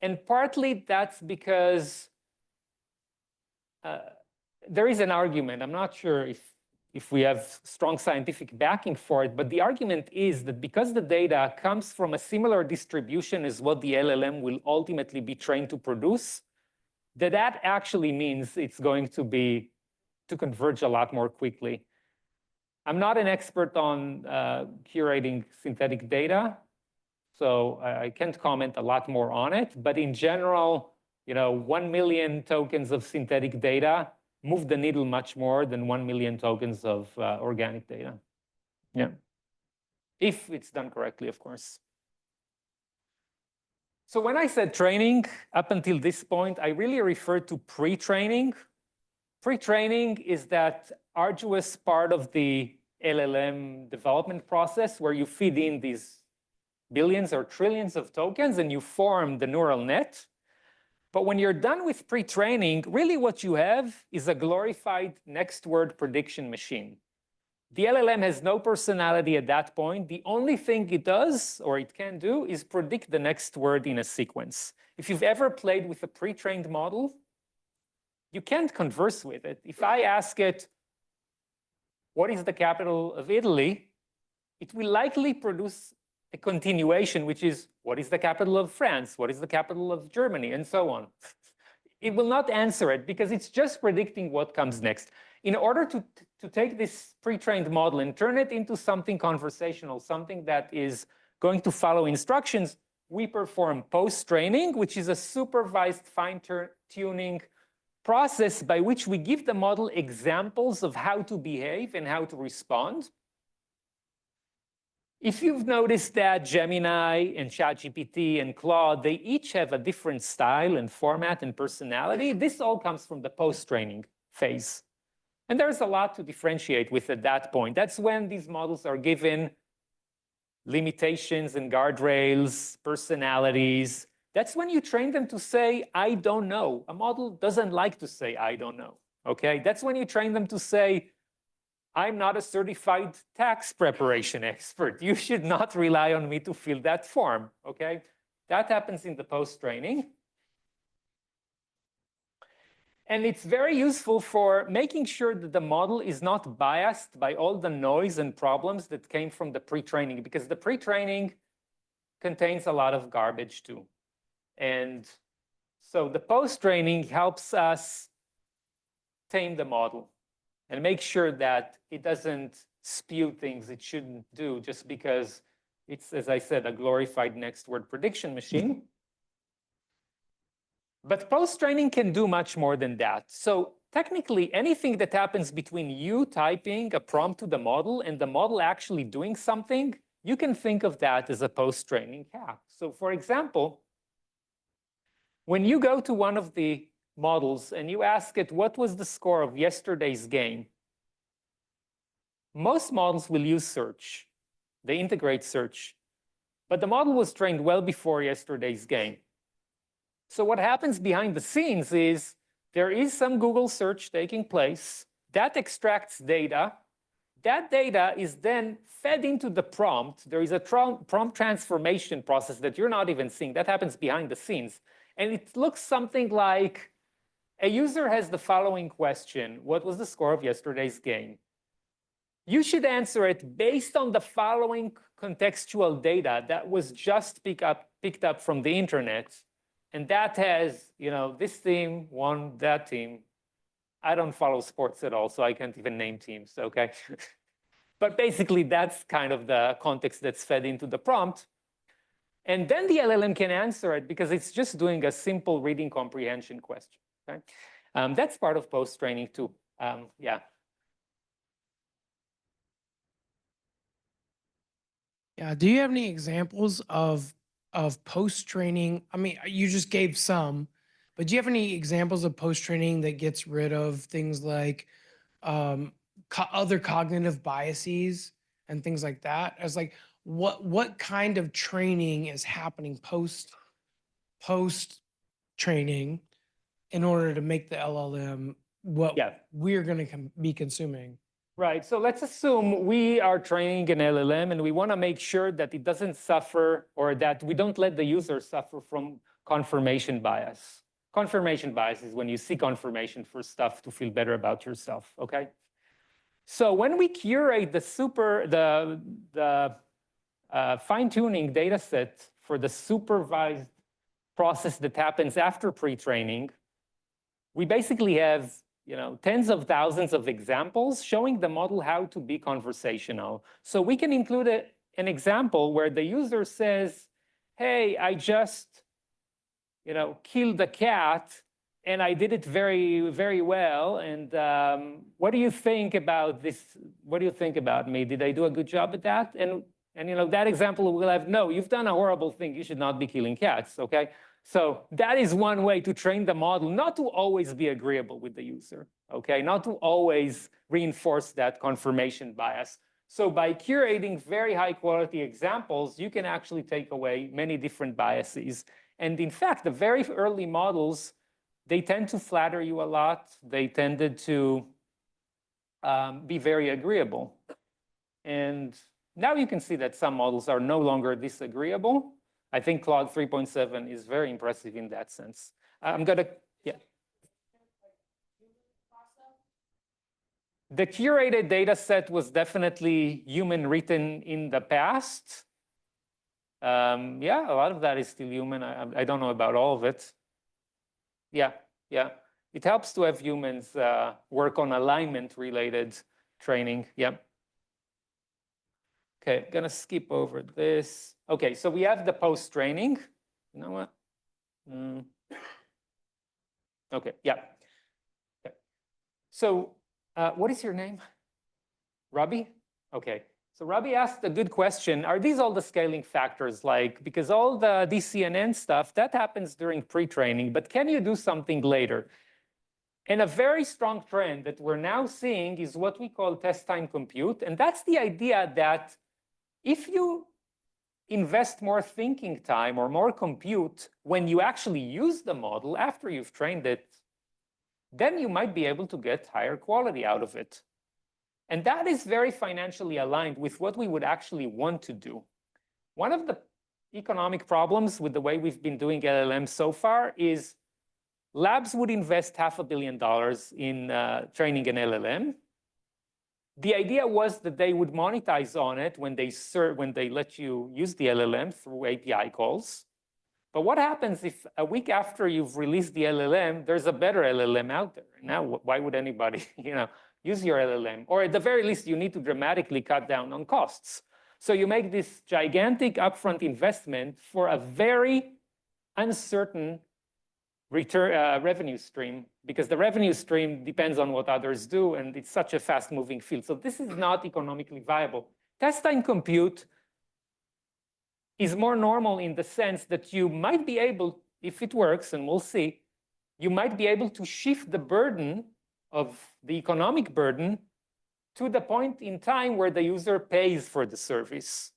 [SPEAKER 1] And partly that's because there is an argument. I'm not sure if we have strong scientific backing for it, but the argument is that because the data comes from a similar distribution as what the LLM will ultimately be trained to produce, that actually means it's going to converge a lot more quickly. I'm not an expert on curating synthetic data, so I can't comment a lot more on it. But in general, 1 million tokens of synthetic data move the needle much more than 1 million tokens of organic data. Yeah, if it's done correctly, of course. So when I said training, up until this point, I really referred to pre-training. Pre-training is that arduous part of the LLM development process where you feed in these billions or trillions of tokens and you form the neural net. But when you're done with pre-training, really what you have is a glorified next word prediction machine. The LLM has no personality at that point. The only thing it does, or it can do, is predict the next word in a sequence. If you've ever played with a pre-trained model, you can't converse with it. If I ask it, what is the capital of Italy? It will likely produce a continuation, which is, what is the capital of France? What is the capital of Germany? And so on. It will not answer it because it's just predicting what comes next. In order to take this pre-trained model and turn it into something conversational, something that is going to follow instructions, we perform post-training, which is a supervised fine-tuning process by which we give the model examples of how to behave and how to respond. If you've noticed that Gemini and ChatGPT and Claude, they each have a different style and format and personality, this all comes from the post-training phase. And there's a lot to differentiate with at that point. That's when these models are given limitations and guardrails, personalities. That's when you train them to say, I don't know. A model doesn't like to say, I don't know. Okay? That's when you train them to say, I'm not a certified tax preparation expert. You should not rely on me to fill that form. Okay? That happens in the post-training. And it's very useful for making sure that the model is not biased by all the noise and problems that came from the pre-training, because the pre-training contains a lot of garbage too. And so the post-training helps us tame the model and make sure that it doesn't spew things it shouldn't do just because it's, as I said, a glorified next word prediction machine. But post-training can do much more than that. So technically, anything that happens between you typing a prompt to the model and the model actually doing something, you can think of that as a post-training hack. So for example, when you go to one of the models and you ask it, what was the score of yesterday's game? Most models will use search. They integrate search. But the model was trained well before yesterday's game. So what happens behind the scenes is there is some Google search taking place that extracts data. That data is then fed into the prompt. There is a prompt transformation process that you're not even seeing. That happens behind the scenes. And it looks something like a user has the following question. What was the score of yesterday's game? You should answer it based on the following contextual data that was just picked up from the internet. And that has, this team won that team. I don't follow sports at all, so I can't even name teams, okay? But basically, that's kind of the context that's fed into the prompt. And then the LLM can answer it because it's just doing a simple reading comprehension question, okay? That's part of post-training too, yeah.
[SPEAKER 7] Yeah, do you have any examples of post-training? I mean, you just gave some, but do you have any examples of post-training that gets rid of things like other cognitive biases and things like that? As like, what kind of training is happening post training in order to make the LLM what we're going to be consuming?
[SPEAKER 1] Right, so let's assume we are training an LLM and we want to make sure that it doesn't suffer, or that we don't let the user suffer from confirmation bias. Confirmation bias is when you seek confirmation for stuff to feel better about yourself, okay? So when we curate the fine-tuning data set for the supervised process that happens after pre-training, we basically have tens of thousands of examples showing the model how to be conversational. So we can include an example where the user says, hey, I just killed a cat and I did it very, very well. And what do you think about this? What do you think about me? Did I do a good job at that? And that example will have, no, you've done a horrible thing. You should not be killing cats, okay? So that is one way to train the model not to always be agreeable with the user, okay? Not to always reinforce that confirmation bias. So by curating very high quality examples, you can actually take away many different biases. And in fact, the very early models, they tend to flatter you a lot. They tended to be very agreeable. And now you can see that some models are no longer disagreeable. I think Claude 3.7 is very impressive in that sense. I'm going to, yeah. The curated data set was definitely human written in the past. Yeah, a lot of that is still human. I don't know about all of it. Yeah. It helps to have humans work on alignment-related training. Yeah. Okay, I'm gonna skip over this. Okay, so we have the post-training. You know what? Okay, yeah. Okay. So what is your name? Robbie? Okay, so Robbie asked a good question. Are these all the scaling factors? Like, because all the DCNN stuff, that happens during pre-training, but can you do something later? And a very strong trend that we're now seeing is what we call test time compute. And that's the idea that if you invest more thinking time or more compute when you actually use the model after you've trained it, then you might be able to get higher quality out of it. And that is very financially aligned with what we would actually want to do. One of the economic problems with the way we've been doing LLMs so far is labs would invest $500 million in training an LLM. The idea was that they would monetize on it when they let you use the LLM through API calls. But what happens if a week after you've released the LLM, there's a better LLM out there? Now, why would anybody use your LLM? Or at the very least, you need to dramatically cut down on costs. So you make this gigantic upfront investment for a very uncertain revenue stream, because the revenue stream depends on what others do, and it's such a fast-moving field. So this is not economically viable. Test time compute is more normal in the sense that you might be able, if it works, and we'll see, you might be able to shift the burden of the economic burden to the point in time where the user pays for the service.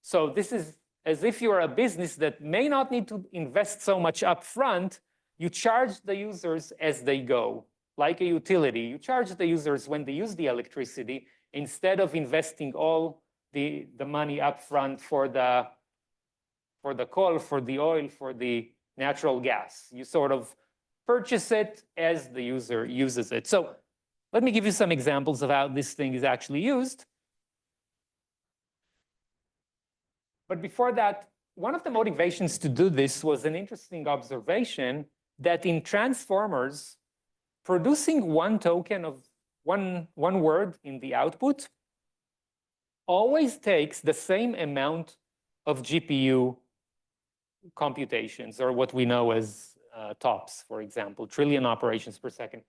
[SPEAKER 1] So this is as if you're a business that may not need to invest so much upfront. You charge the users as they go, like a utility. You charge the users when they use the electricity instead of investing all the money upfront for the coal, for the oil, for the natural gas. You sort of purchase it as the user uses it. So let me give you some examples of how this thing is actually used. But before that, one of the motivations to do this was an interesting observation that in transformers, producing one token of one word in the output always takes the same amount of GPU computations, or what we know as TOPS, for example, trillion operations per second.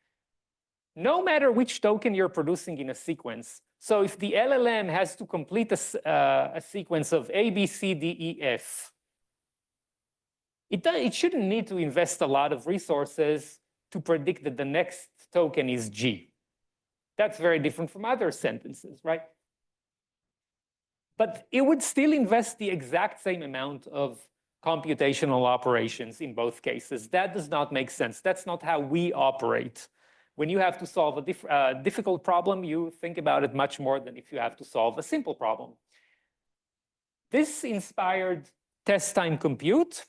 [SPEAKER 1] No matter which token you're producing in a sequence. So if the LLM has to complete a sequence of A, B, C, D, E, F, it shouldn't need to invest a lot of resources to predict that the next token is G. That's very different from other sentences, right? But it would still invest the exact same amount of computational operations in both cases. That does not make sense. That's not how we operate. When you have to solve a difficult problem, you think about it much more than if you have to solve a simple problem. This inspired test time compute,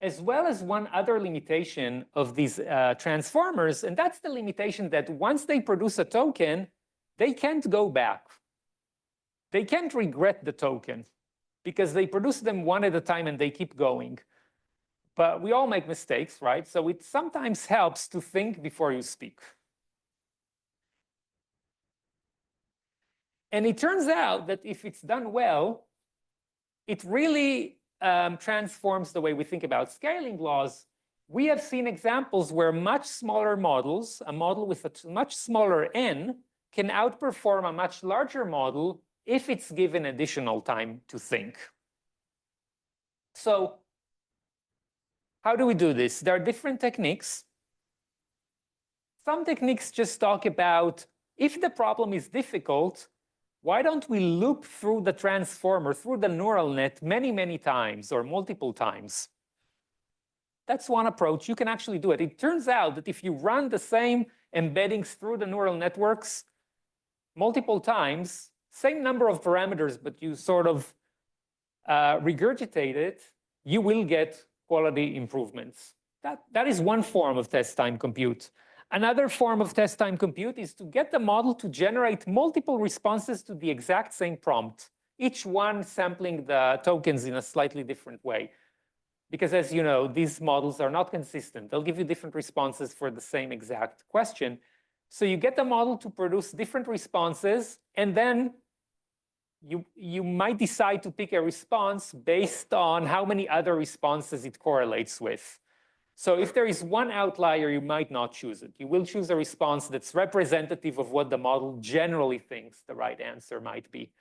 [SPEAKER 1] as well as one other limitation of these transformers, and that's the limitation that once they produce a token, they can't go back. They can't regret the token because they produce them one at a time and they keep going. But we all make mistakes, right? So it sometimes helps to think before you speak. And it turns out that if it's done well, it really transforms the way we think about scaling laws. We have seen examples where much smaller models, a model with a much smaller n, can outperform a much larger model if it's given additional time to think. So how do we do this? There are different techniques. Some techniques just talk about if the problem is difficult, why don't we loop through the transformer, through the neural net many, many times or multiple times? That's one approach. You can actually do it. It turns out that if you run the same embeddings through the neural networks multiple times, same number of parameters, but you sort of regurgitate it, you will get quality improvements. That is one form of test time compute. Another form of test time compute is to get the model to generate multiple responses to the exact same prompt, each one sampling the tokens in a slightly different way. Because as you know, these models are not consistent. They'll give you different responses for the same exact question. So you get the model to produce different responses, and then you might decide to pick a response based on how many other responses it correlates with. So if there is one outlier, you might not choose it. You will choose a response that's representative of what the model generally thinks the right answer might be.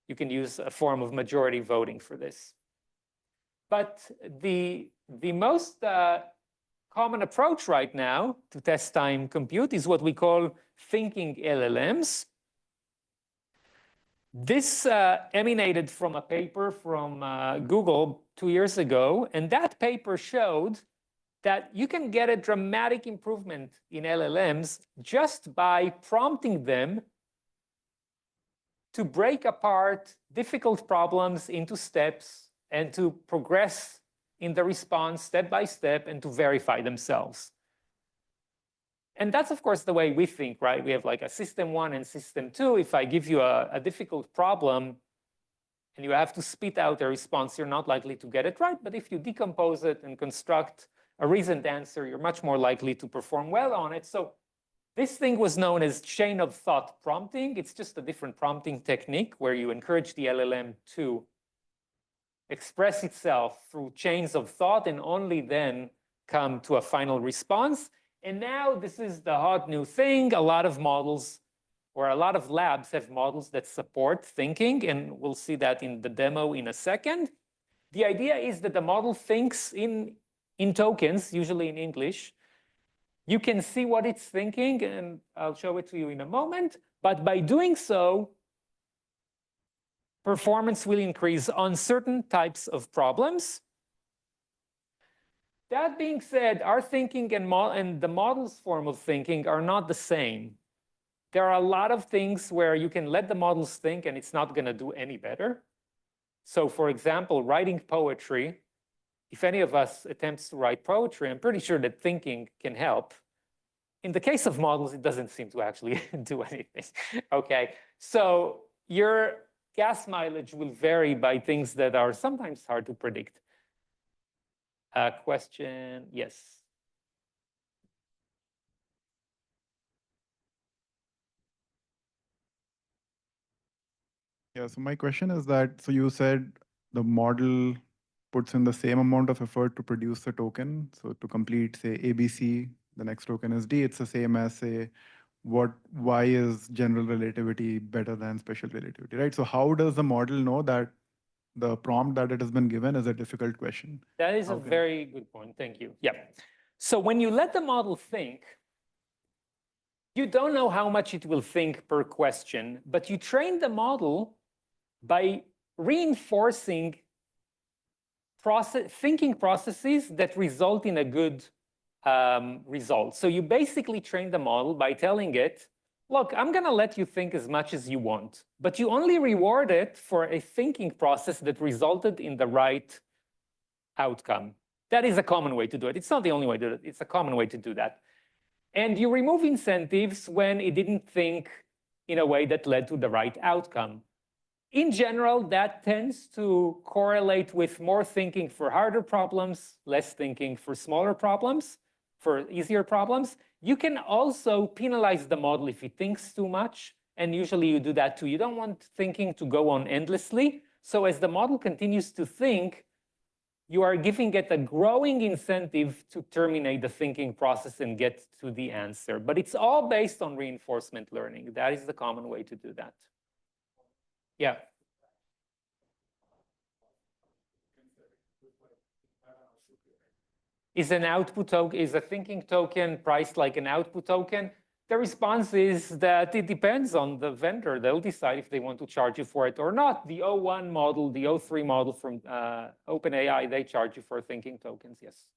[SPEAKER 1] You can use a form of majority voting for this. But the most common approach right now to test time compute is what we call thinking LLMs. This emanated from a paper from Google 2 years ago, and that paper showed that you can get a dramatic improvement in LLMs just by prompting them to break apart difficult problems into steps and to progress in the response step by step and to verify themselves. And that's, of course, the way we think, right? We have like a system 1 and system 2. If I give you a difficult problem and you have to spit out a response, you're not likely to get it right. But if you decompose it and construct a reasoned answer, you're much more likely to perform well on it. So this thing was known as chain of thought prompting. It's just a different prompting technique where you encourage the LLM to express itself through chains of thought and only then come to a final response. And now this is the hot new thing. A lot of models or a lot of labs have models that support thinking, and we'll see that in the demo in a second. The idea is that the model thinks in tokens, usually in English. You can see what it's thinking, and I'll show it to you in a moment. But by doing so, performance will increase on certain types of problems. That being said, our thinking and the model's form of thinking are not the same. There are a lot of things where you can let the models think and it's not going to do any better. So for example, writing poetry, if any of us attempts to write poetry, I'm pretty sure that thinking can help. In the case of models, it doesn't seem to actually do anything. Okay, so gas mileage will vary by things that are sometimes hard to predict. Question, yes.
[SPEAKER 3] Yeah, so my question is that, so you said the model puts in the same amount of effort to produce the token. So to complete, say, ABC, the next token is D. It's the same as, say, why is general relativity better than special relativity, right? So how does the model know that the prompt that it has been given is a difficult question?
[SPEAKER 1] That is a
[SPEAKER 3] How can-
[SPEAKER 1] very good point. Thank you. Yeah. So when you let the model think, you don't know how much it will think per question, but you train the model by reinforcing thinking processes that result in a good result. So you basically train the model by telling it, look, I'm going to let you think as much as you want, but you only reward it for a thinking process that resulted in the right outcome. That is a common way to do it. It's not the only way to do it. It's a common way to do that. And you remove incentives when it didn't think in a way that led to the right outcome. In general, that tends to correlate with more thinking for harder problems, less thinking for smaller problems, for easier problems. You can also penalize the model if it thinks too much, and usually you do that too. You don't want thinking to go on endlessly. So as the model continues to think, you are giving it a growing incentive to terminate the thinking process and get to the answer. But it's all based on reinforcement learning. That is the common way to do that. Yeah. Is a thinking token priced like an output token? The response is that it depends on the vendor. They'll decide if they want to charge you for it or not. The O1 model, the O3 model from OpenAI, they charge you for thinking tokens, yes.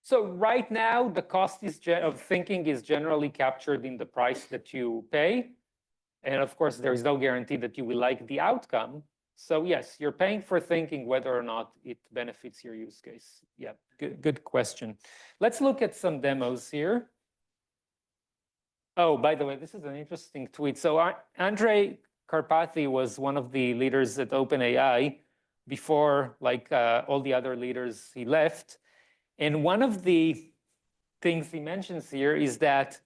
[SPEAKER 1] So right now, the cost of thinking is generally captured in the price that you pay. And of course, there is no guarantee that you will like the outcome. So yes, you're paying for thinking whether or not it benefits your use case. Yeah, good question. Let's look at some demos here. Oh, by the way, this is an interesting tweet. So Andrei Karpathy was one of the leaders at OpenAI before, like all the other leaders, he left. And one of the things he mentions here is that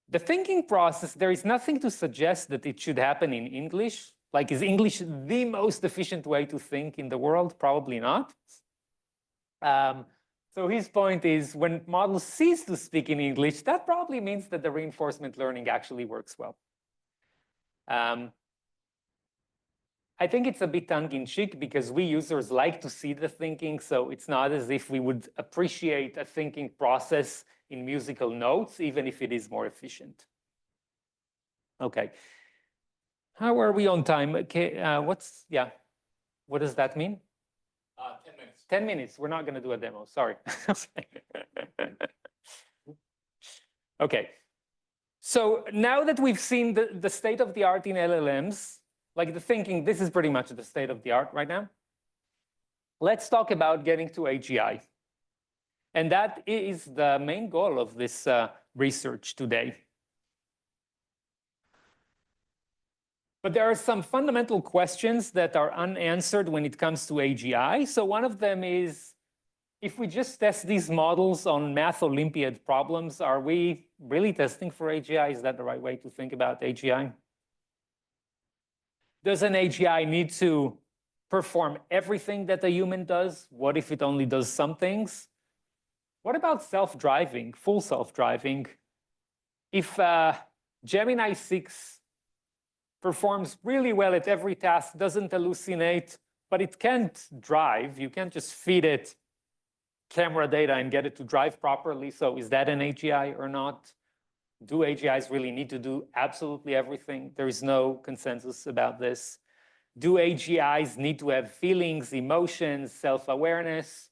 [SPEAKER 1] the thinking process, there is nothing to suggest that it should happen in English. Like, is English the most efficient way to think in the world? Probably not. So his point is when models cease to speak in English, that probably means that the reinforcement learning actually works well. I think it's a bit tongue-in-cheek because we users like to see the thinking, so it's not as if we would appreciate a thinking process in musical notes, even if it is more efficient. Okay. How are we on time? Okay, what does that mean?
[SPEAKER 4] 10 minutes.
[SPEAKER 1] 10 minutes. We're not going to do a demo. Sorry. Okay. So now that we've seen the state of the art in LLMs, like the thinking, this is pretty much the state of the art right now. Let's talk about getting to AGI. And that is the main goal of this research today. But there are some fundamental questions that are unanswered when it comes to AGI. So one of them is, if we just test these models on Math Olympiad problems, are we really testing for AGI? Is that the right way to think about AGI? Does an AGI need to perform everything that a human does? What if it only does some things? What about self-driving, full self-driving? If Gemini 6 performs really well at every task, doesn't hallucinate, but it can't drive, you can't just feed it camera data and get it to drive properly. So is that an AGI or not? Do AGIs really need to do absolutely everything? There is no consensus about this. Do AGIs need to have feelings, emotions, self-awareness?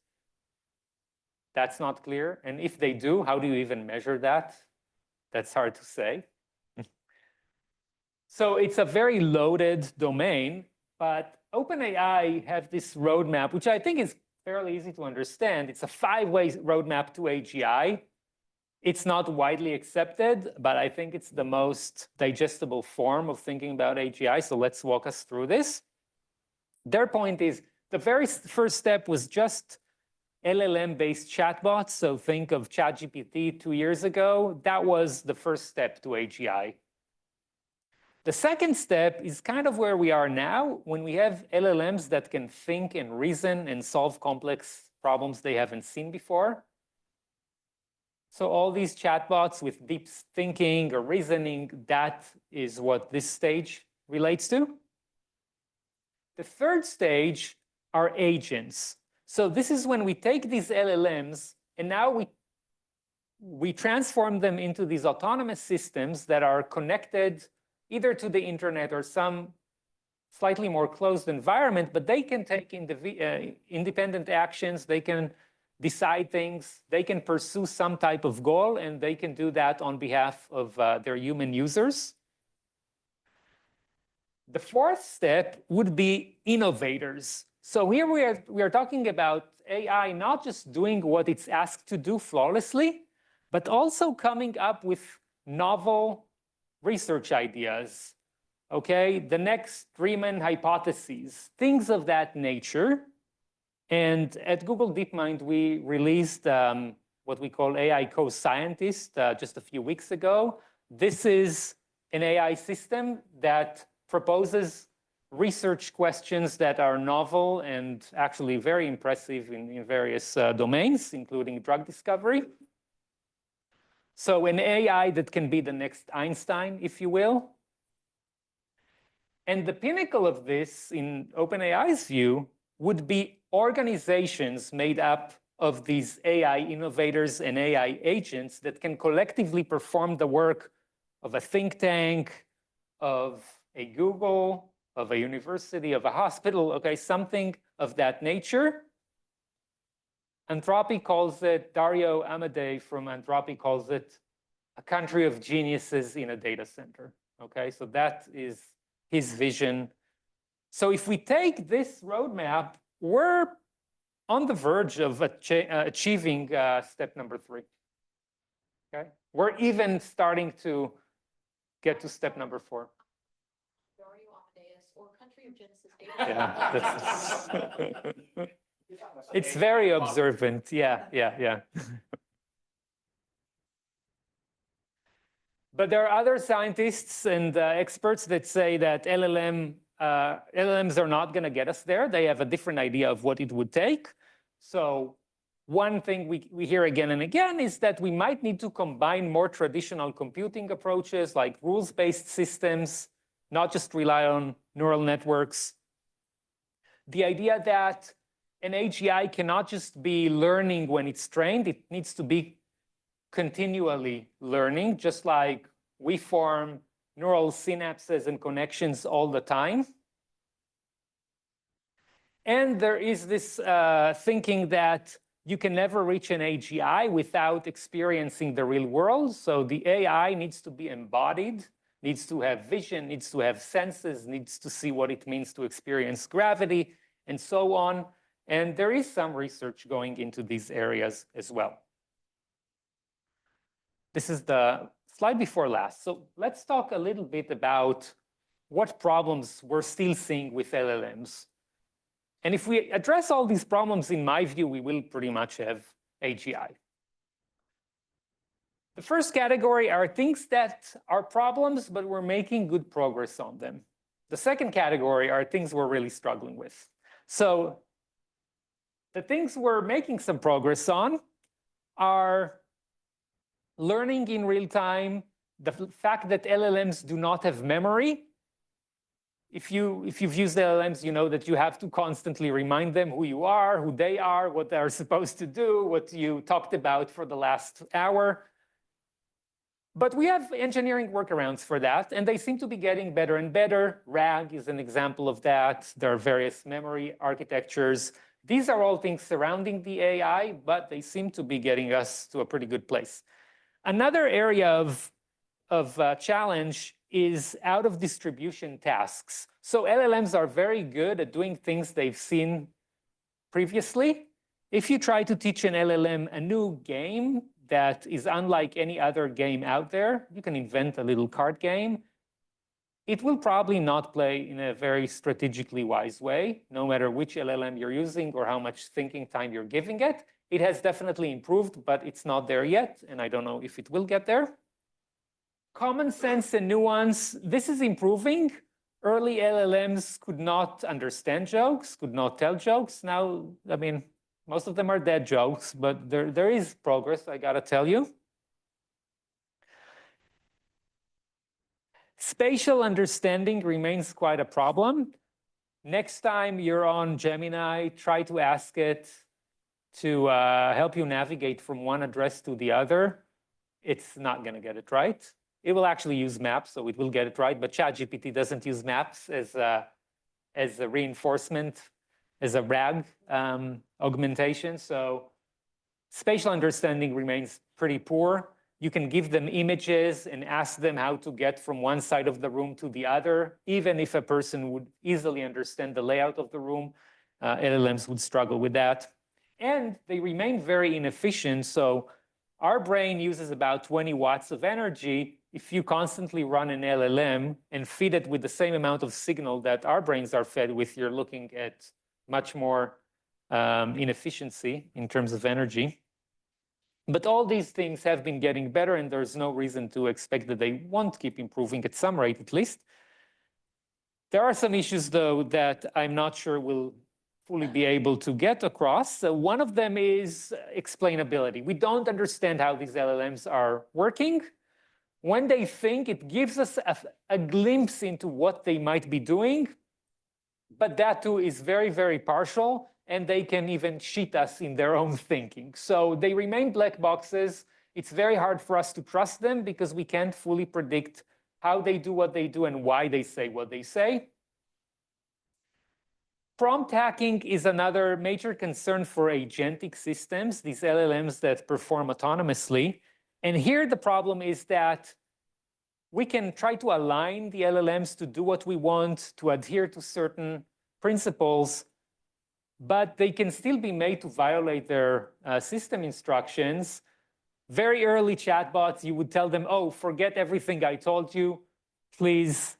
[SPEAKER 1] That's not clear. And if they do, how do you even measure that? That's hard to say. So it's a very loaded domain, but OpenAI have this roadmap, which I think is fairly easy to understand. It's a 5-way roadmap to AGI. It's not widely accepted, but I think it's the most digestible form of thinking about AGI. So let's walk us through this. Their point is the very first step was just LLM-based chatbots. So think of ChatGPT 2 years ago. That was the first step to AGI. The second step is kind of where we are now, when we have LLMs that can think and reason and solve complex problems they haven't seen before. So all these chatbots with deep thinking or reasoning, that is what this stage relates to. The third stage are agents. So this is when we take these LLMs and now we transform them into these autonomous systems that are connected either to the internet or some slightly more closed environment, but they can take independent actions, they can decide things, they can pursue some type of goal, and they can do that on behalf of their human users. The fourth step would be innovators. So here we are talking about AI not just doing what it's asked to do flawlessly, but also coming up with novel research ideas, okay? The next Riemann hypotheses, things of that nature. And at Google DeepMind, we released what we call AI Co-Scientist just a few weeks ago. This is an AI system that proposes research questions that are novel and actually very impressive in various domains, including drug discovery. So an AI that can be the next Einstein, if you will. And the pinnacle of this, in OpenAI's view, would be organizations made up of these AI innovators and AI agents that can collectively perform the work of a think tank, of a Google, of a university, of a hospital, okay, something of that nature. Anthropic calls it, Dario Amodei from Anthropic calls it a country of geniuses in a data center, okay? So that is his vision. So if we take this roadmap, we're on the verge of achieving step number 3, okay? We're even starting to get to step number 4.
[SPEAKER 8] Dario Amadeus or country of Genesis data.
[SPEAKER 1] Yeah, it's very observant. Yeah. But there are other scientists and experts that say that LLMs are not going to get us there. They have a different idea of what it would take. So one thing we hear again and again is that we might need to combine more traditional computing approaches like rules-based systems, not just rely on neural networks. The idea that an AGI cannot just be learning when it's trained, it needs to be continually learning, just like we form neural synapses and connections all the time. And there is this thinking that you can never reach an AGI without experiencing the real world. So the AI needs to be embodied, needs to have vision, needs to have senses, needs to see what it means to experience gravity, and so on. And there is some research going into these areas as well. This is the slide before last. So let's talk a little bit about what problems we're still seeing with LLMs. And if we address all these problems, in my view, we will pretty much have AGI. The first category are things that are problems, but we're making good progress on them. The second category are things we're really struggling with. So the things we're making some progress on are learning in real time, the fact that LLMs do not have memory. If you've used LLMs, you know that you have to constantly remind them who you are, who they are, what they're supposed to do, what you talked about for the last hour. But we have engineering workarounds for that, and they seem to be getting better and better. RAG is an example of that. There are various memory architectures. These are all things surrounding the AI, but they seem to be getting us to a pretty good place. Another area of challenge is out of distribution tasks. So LLMs are very good at doing things they've seen previously, if you try to teach an LLM a new game that is unlike any other game out there, you can invent a little card game. It will probably not play in a very strategically wise way, no matter which LLM you're using or how much thinking time you're giving it. It has definitely improved, but it's not there yet, and I don't know if it will get there. Common sense and nuance, this is improving. Early LLMs could not understand jokes, could not tell jokes. Now, I mean, most of them are dead jokes, but there is progress, I gotta tell you. Spatial understanding remains quite a problem. Next time you're on Gemini, try to ask it to help you navigate from one address to the other. It's not gonna get it right. It will actually use maps, so it will get it right, but ChatGPT doesn't use maps as a reinforcement, as a RAG augmentation. So spatial understanding remains pretty poor. You can give them images and ask them how to get from one side of the room to the other. Even if a person would easily understand the layout of the room, LLMs would struggle with that. And they remain very inefficient. So our brain uses about 20 watts of energy. If you constantly run an LLM and feed it with the same amount of signal that our brains are fed with, you're looking at much more inefficiency in terms of energy. But all these things have been getting better, and there's no reason to expect that they won't keep improving at some rate, at least. There are some issues, though, that I'm not sure we'll fully be able to get across. So one of them is explainability. We don't understand how these LLMs are working. When they think, it gives us a glimpse into what they might be doing, but that too is very, very partial, and they can even cheat us in their own thinking. So they remain black boxes. It's very hard for us to trust them because we can't fully predict how they do what they do and why they say what they say. Prompt hacking is another major concern for agentic systems, these LLMs that perform autonomously. And here the problem is that we can try to align the LLMs to do what we want, to adhere to certain principles, but they can still be made to violate their system instructions. Very early chatbots, you would tell them, oh, forget everything I told you. Please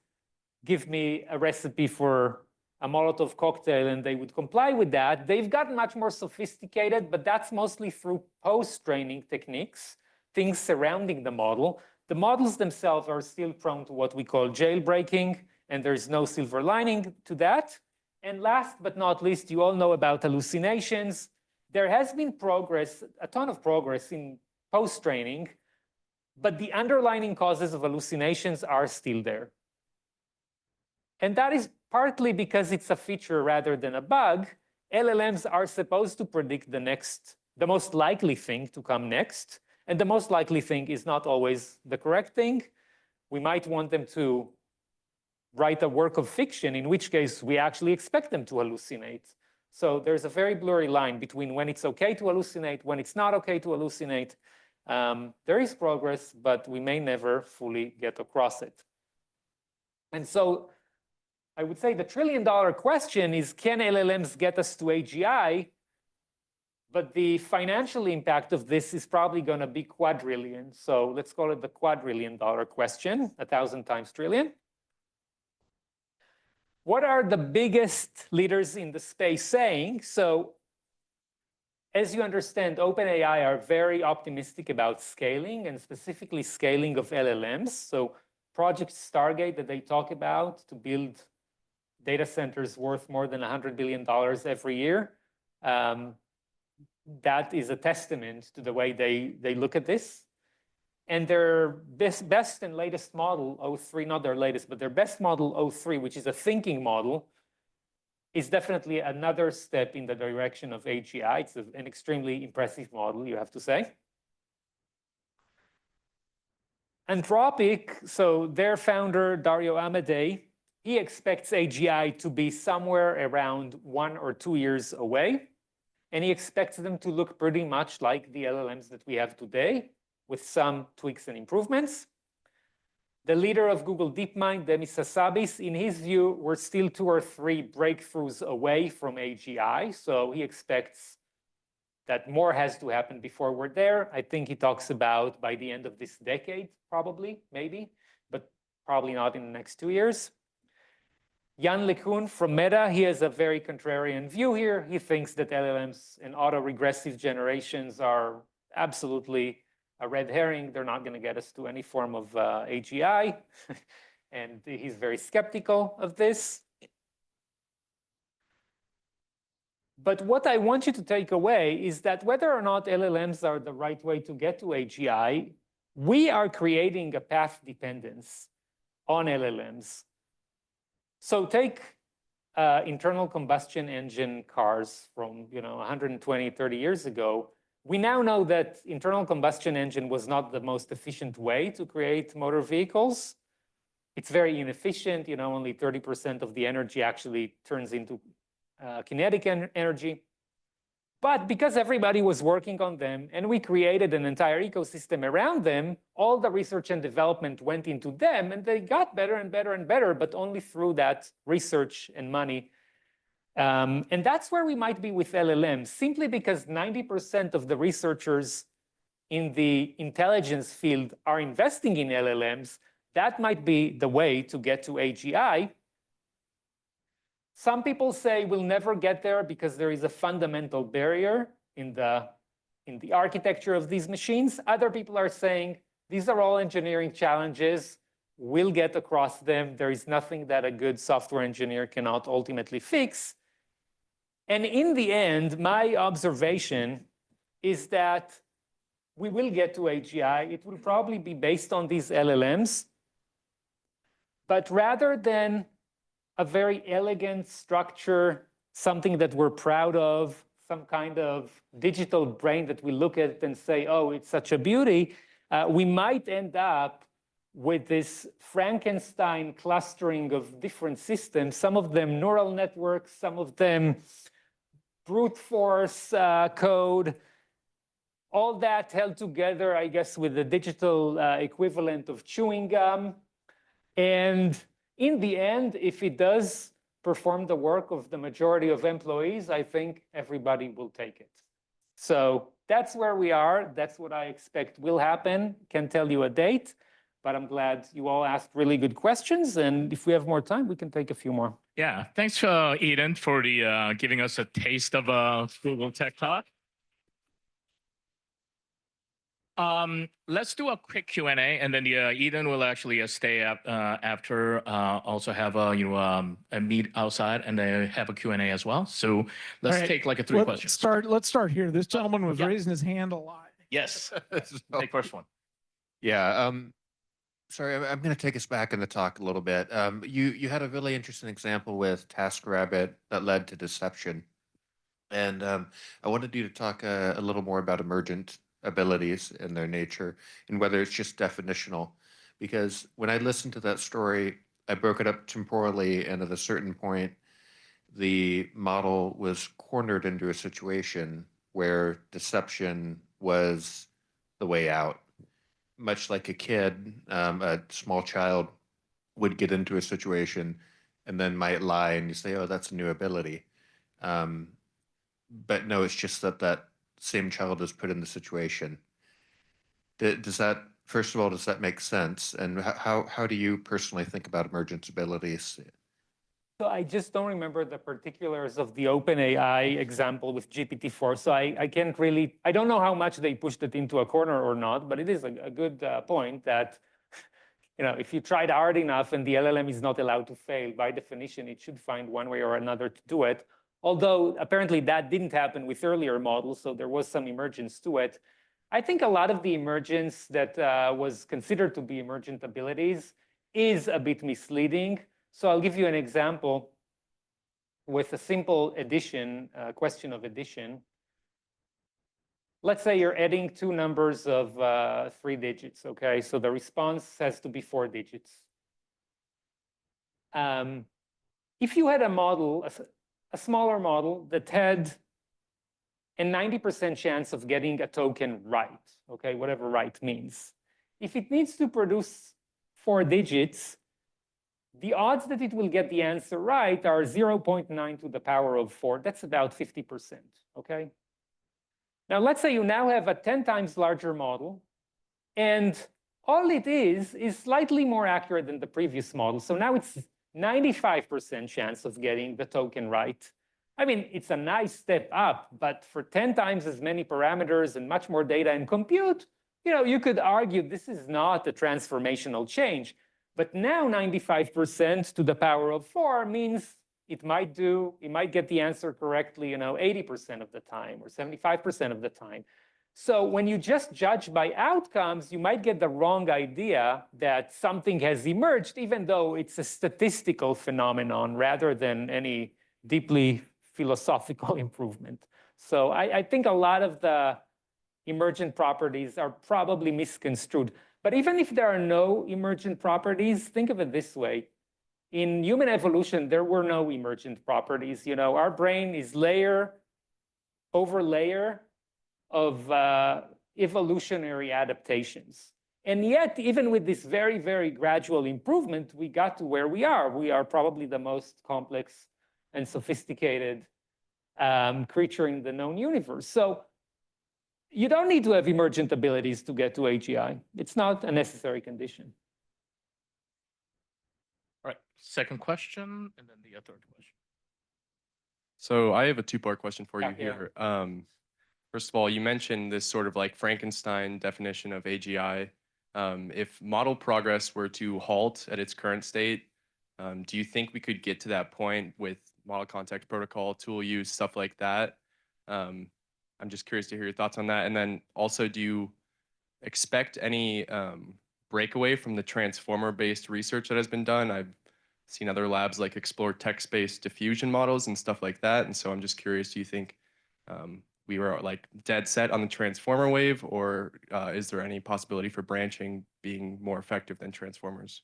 [SPEAKER 1] give me a recipe for a Molotov cocktail, and they would comply with that. They've gotten much more sophisticated, but that's mostly through post-training techniques, things surrounding the model. The models themselves are still prone to what we call jailbreaking, and there's no silver lining to that. And last but not least, you all know about hallucinations. There has been progress, a ton of progress in post-training, but the underlying causes of hallucinations are still there. And that is partly because it's a feature rather than a bug. LLMs are supposed to predict the most likely thing to come next. And the most likely thing is not always the correct thing. We might want them to write a work of fiction, in which case we actually expect them to hallucinate. So there's a very blurry line between when it's okay to hallucinate, when it's not okay to hallucinate. There is progress, but we may never fully get across it. And so I would say the trillion-dollar question is, can LLMs get us to AGI? But the financial impact of this is probably going to be quadrillion. So let's call it the quadrillion-dollar question, 1,000 times trillion. What are the biggest leaders in the space saying? So as you understand, OpenAI are very optimistic about scaling, and specifically scaling of LLMs. So Project Stargate that they talk about to build data centers worth more than $100 billion every year. That is a testament to the way they look at this. And their best and latest model, O3, not their latest, but their best model, O3, which is a thinking model, is definitely another step in the direction of AGI. It's an extremely impressive model, you have to say. Anthropic, so their founder, Dario Amodei, he expects AGI to be somewhere around 1 or 2 years away. And he expects them to look pretty much like the LLMs that we have today, with some tweaks and improvements. The leader of Google DeepMind, Demis Hassabis, in his view, we're still 2 or 3 breakthroughs away from AGI. So he expects that more has to happen before we're there. I think he talks about by the end of this decade, probably, maybe, but probably not in the next 2 years. Jan LeCun from Meta, he has a very contrarian view here. He thinks that LLMs and autoregressive generations are absolutely a red herring. They're not going to get us to any form of AGI. And he's very skeptical of this. But what I want you to take away is that whether or not LLMs are the right way to get to AGI, we are creating a path dependence on LLMs. So take internal combustion engine cars from 120, 30 years ago. We now know that internal combustion engine was not the most efficient way to create motor vehicles. It's very inefficient. Only 30% of the energy actually turns into kinetic energy. But because everybody was working on them and we created an entire ecosystem around them, all the research and development went into them and they got better and better and better, but only through that research and money. And that's where we might be with LLMs, simply because 90% of the researchers in the intelligence field are investing in LLMs. That might be the way to get to AGI. Some people say we'll never get there because there is a fundamental barrier in the architecture of these machines. Other people are saying these are all engineering challenges. We'll get across them. There is nothing that a good software engineer cannot ultimately fix. And in the end, my observation is that we will get to AGI. It will probably be based on these LLMs. But rather than a very elegant structure, something that we're proud of, some kind of digital brain that we look at and say, oh, it's such a beauty, we might end up with this Frankenstein clustering of different systems, some of them neural networks, some of them brute force code, all that held together, I guess, with the digital equivalent of chewing gum. And in the end, if it does perform the work of the majority of employees, I think everybody will take it. So that's where we are. That's what I expect will happen. Can't tell you a date, but I'm glad you all asked really good questions. And if we have more time, we can take a few more.
[SPEAKER 4] Yeah, thanks, Eden, for the giving us a taste of Google Tech Talk. Let's do a quick Q&A, and then Eden will actually stay up after. Also have a meet outside, and then have a Q&A as well. So let's take like a three questions.
[SPEAKER 9] Let's start here. This gentleman was raising his hand a lot.
[SPEAKER 4] Yes. Take first one.
[SPEAKER 10] Yeah. Sorry, I'm going to take us back in the talk a little bit. You had a really interesting example with TaskRabbit that led to deception, and I wanted you to talk a little more about emergent abilities and their nature, and whether it's just definitional. Because when I listened to that story, I broke it up temporally, and at a certain point, the model was cornered into a situation where deception was the way out. Much like a kid, a small child would get into a situation and then might lie, and you say, oh, that's a new ability. But no, it's just that same child is put in the situation. Does that, first of all, does that make sense? And how do you personally think about emergent abilities?
[SPEAKER 1] So I just don't remember the particulars of the OpenAI example with GPT-4. So I can't really, I don't know how much they pushed it into a corner or not, but it is a good point that, if you tried hard enough and the LLM is not allowed to fail, by definition, it should find one way or another to do it. Although apparently that didn't happen with earlier models, so there was some emergence to it. I think a lot of the emergence that was considered to be emergent abilities is a bit misleading. So I'll give you an example with a simple addition, question of addition. Let's say you're adding two numbers of 3 digits, okay? So the response has to be 4 digits. If you had a model, a smaller model that had a 90% chance of getting a token right, okay, whatever right means. If it needs to produce 4 digits, the odds that it will get the answer right are 0.9 to the power of 4. That's about 50%, okay? Now, let's say you now have a 10 times larger model, and all it is slightly more accurate than the previous model. So now it's 95% chance of getting the token right. I mean, it's a nice step up, but for 10 times as many parameters and much more data and compute, you could argue this is not a transformational change. But now 95% to the power of 4 means it might get the answer correctly, 80% of the time or 75% of the time. So when you just judge by outcomes, you might get the wrong idea that something has emerged, even though it's a statistical phenomenon rather than any deeply philosophical improvement. So I think a lot of the emergent properties are probably misconstrued. But even if there are no emergent properties, think of it this way. In human evolution, there were no emergent properties. Our brain is layer over layer of evolutionary adaptations. And yet, even with this very, very gradual improvement, we got to where we are. We are probably the most complex and sophisticated creature in the known universe. So you don't need to have emergent abilities to get to AGI. It's not a necessary condition.
[SPEAKER 4] All right, second question, and then the third question.
[SPEAKER 11] So I have a two-part question for you
[SPEAKER 1] Yeah.
[SPEAKER 11] here. First of all, you mentioned this sort of like Frankenstein definition of AGI. If model progress were to halt at its current state, do you think we could get to that point with model context protocol, tool use, stuff like that? I'm just curious to hear your thoughts on that. And then also, do you expect any breakaway from the transformer-based research that has been done? I've seen other labs like explore text-based diffusion models and stuff like that. And so I'm just curious, do you think we were like dead set on the transformer wave, or is there any possibility for branching being more effective than transformers?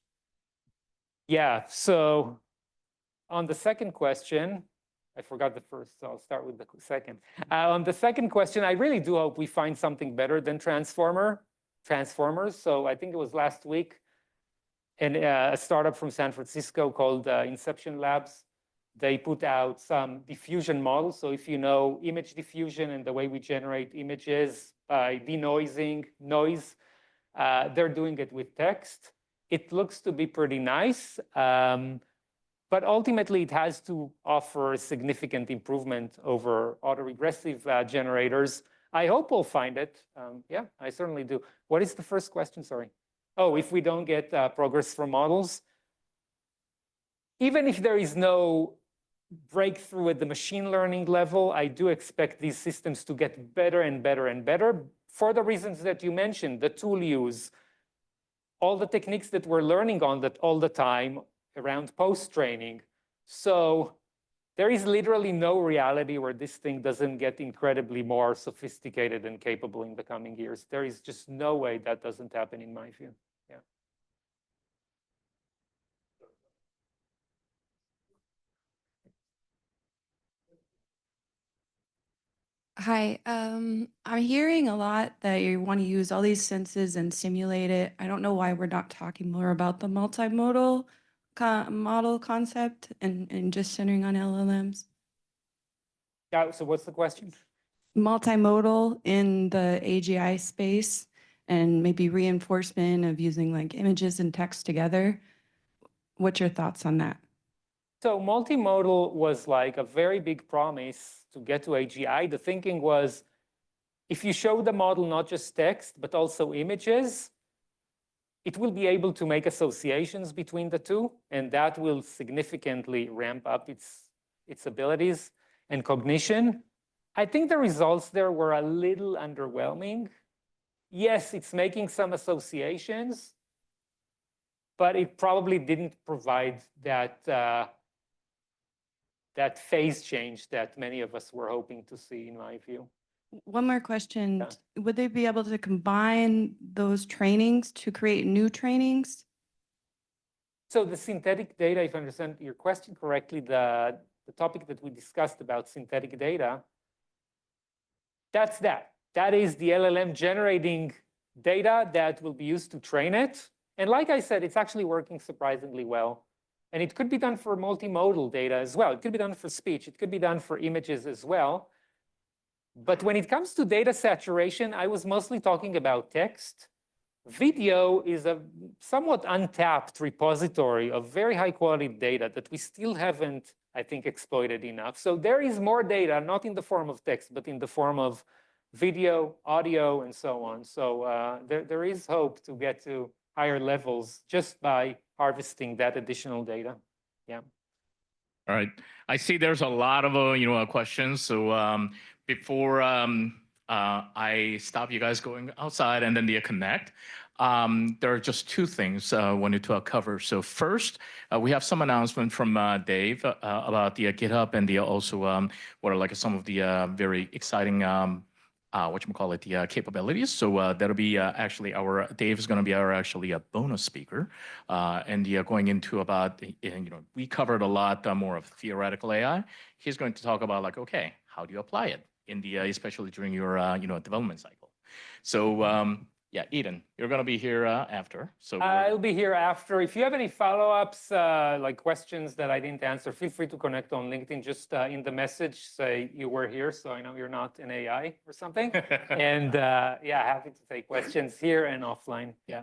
[SPEAKER 1] Yeah, so on the second question, I forgot the first, so I'll start with the second. On the second question, I really do hope we find something better than transformers. So I think it was last week, and a startup from San Francisco called Inception Labs, they put out some diffusion models. So if you know image diffusion and the way we generate images by denoising noise, they're doing it with text. It looks to be pretty nice, but ultimately it has to offer significant improvement over autoregressive generators. I hope we'll find it. Yeah, I certainly do. What is the first question? Sorry. Oh, if we don't get progress from models, even if there is no breakthrough at the machine learning level, I do expect these systems to get better and better and better for the reasons that you mentioned, the tool use, all the techniques that we're learning on that all the time around post-training. So there is literally no reality where this thing doesn't get incredibly more sophisticated and capable in the coming years. There is just no way that doesn't happen in my view. Yeah.
[SPEAKER 12] Hi, I'm hearing a lot that you want to use all these senses and simulate it. I don't know why we're not talking more about the multimodal model concept and just centering on LLMs.
[SPEAKER 1] Yeah, so what's the question?
[SPEAKER 12] Multimodal in the AGI space and maybe reinforcement of using like images and text together. What's your thoughts on that?
[SPEAKER 1] So multimodal was like a very big promise to get to AGI. The thinking was, if you show the model not just text, but also images, it will be able to make associations between the two, and that will significantly ramp up its abilities and cognition. I think the results there were a little underwhelming. Yes, it's making some associations, but it probably didn't provide that phase change that many of us were hoping to see, in my view.
[SPEAKER 12] One more question.
[SPEAKER 1] Yeah.
[SPEAKER 12] Would they be able to combine those trainings to create new trainings?
[SPEAKER 1] So the synthetic data, if I understand your question correctly, the topic that we discussed about synthetic data, that's that. That is the LLM generating data that will be used to train it. And like I said, it's actually working surprisingly well. And it could be done for multimodal data as well. It could be done for speech. It could be done for images as well. But when it comes to data saturation, I was mostly talking about text. Video is a somewhat untapped repository of very high quality data that we still haven't, I think, exploited enough. So there is more data, not in the form of text, but in the form of video, audio, and so on. So there is hope to get to higher levels just by harvesting that additional data. Yeah.
[SPEAKER 4] All right. I see there's a lot of questions. So before I stop you guys going outside and then the connect, there are just two things I wanted to cover. So first, we have some announcement from Dave about the GitHub and the also what are like some of the very exciting the capabilities. So that'll be actually Dave is going to be our actually a bonus speaker, and going into about we covered a lot more of theoretical AI. He's going to talk about like, okay, how do you apply it in the especially during your development cycle. So yeah, Eden, you're going to be here after. So
[SPEAKER 1] I'll be here after. If you have any follow-ups, like questions that I didn't answer, feel free to connect on LinkedIn. Just in the message, say you were here, so I know you're not an AI or something. And yeah, happy to take questions here and offline. Yeah.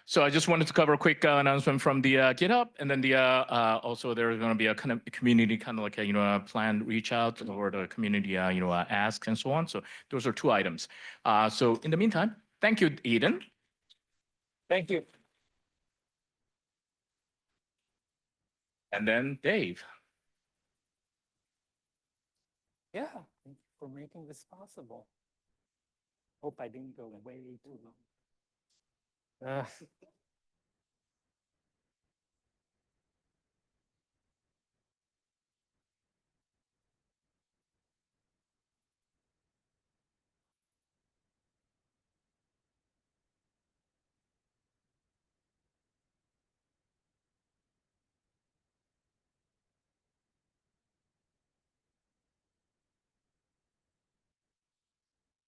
[SPEAKER 4] So I just wanted to cover a quick announcement from the GitHub, and then the also there's going to be a kind of community kind of like a planned reach out or the community asks and so on. So those are two items. So in the meantime, thank you, Eden.
[SPEAKER 1] Thank you.
[SPEAKER 4] And then Dave.
[SPEAKER 1] Yeah, thank you for making this possible. Hope I didn't go way too long.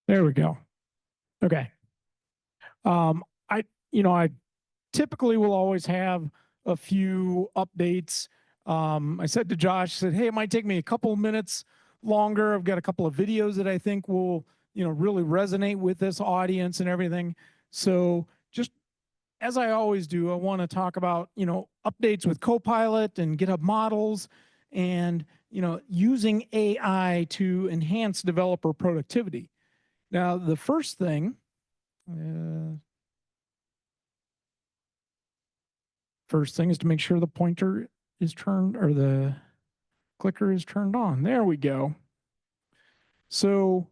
[SPEAKER 9] There we go. Okay. I typically will always have a few updates. I said to Josh, I said, hey, it might take me a couple of minutes longer. I've got a couple of videos that I think will, really resonate with this audience and everything. So just as I always do, I want to talk about, updates with Copilot and GitHub models and, using AI to enhance developer productivity. Now, the first thing, is to make sure the pointer is turned or the clicker is turned on. There we go. So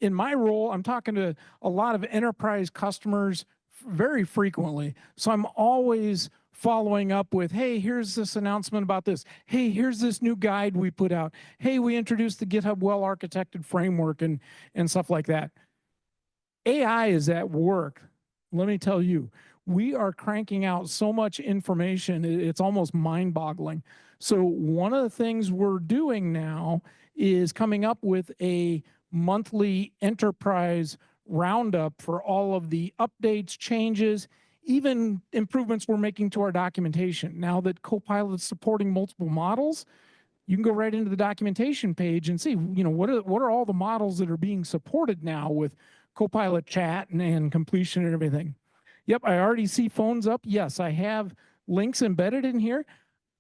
[SPEAKER 9] in my role, I'm talking to a lot of enterprise customers very frequently. So I'm always following up with, hey, here's this announcement about this. Hey, here's this new guide we put out. Hey, we introduced the GitHub well-architected framework and stuff like that. AI is at work. Let me tell you, we are cranking out so much information, it's almost mind-boggling. So one of the things we're doing now is coming up with a monthly enterprise roundup for all of the updates, changes, even improvements we're making to our documentation. Now that Copilot is supporting multiple models, you can go right into the documentation page and see, what are all the models that are being supported now with Copilot chat and completion and everything. Yep, I already see phones up. Yes, I have links embedded in here.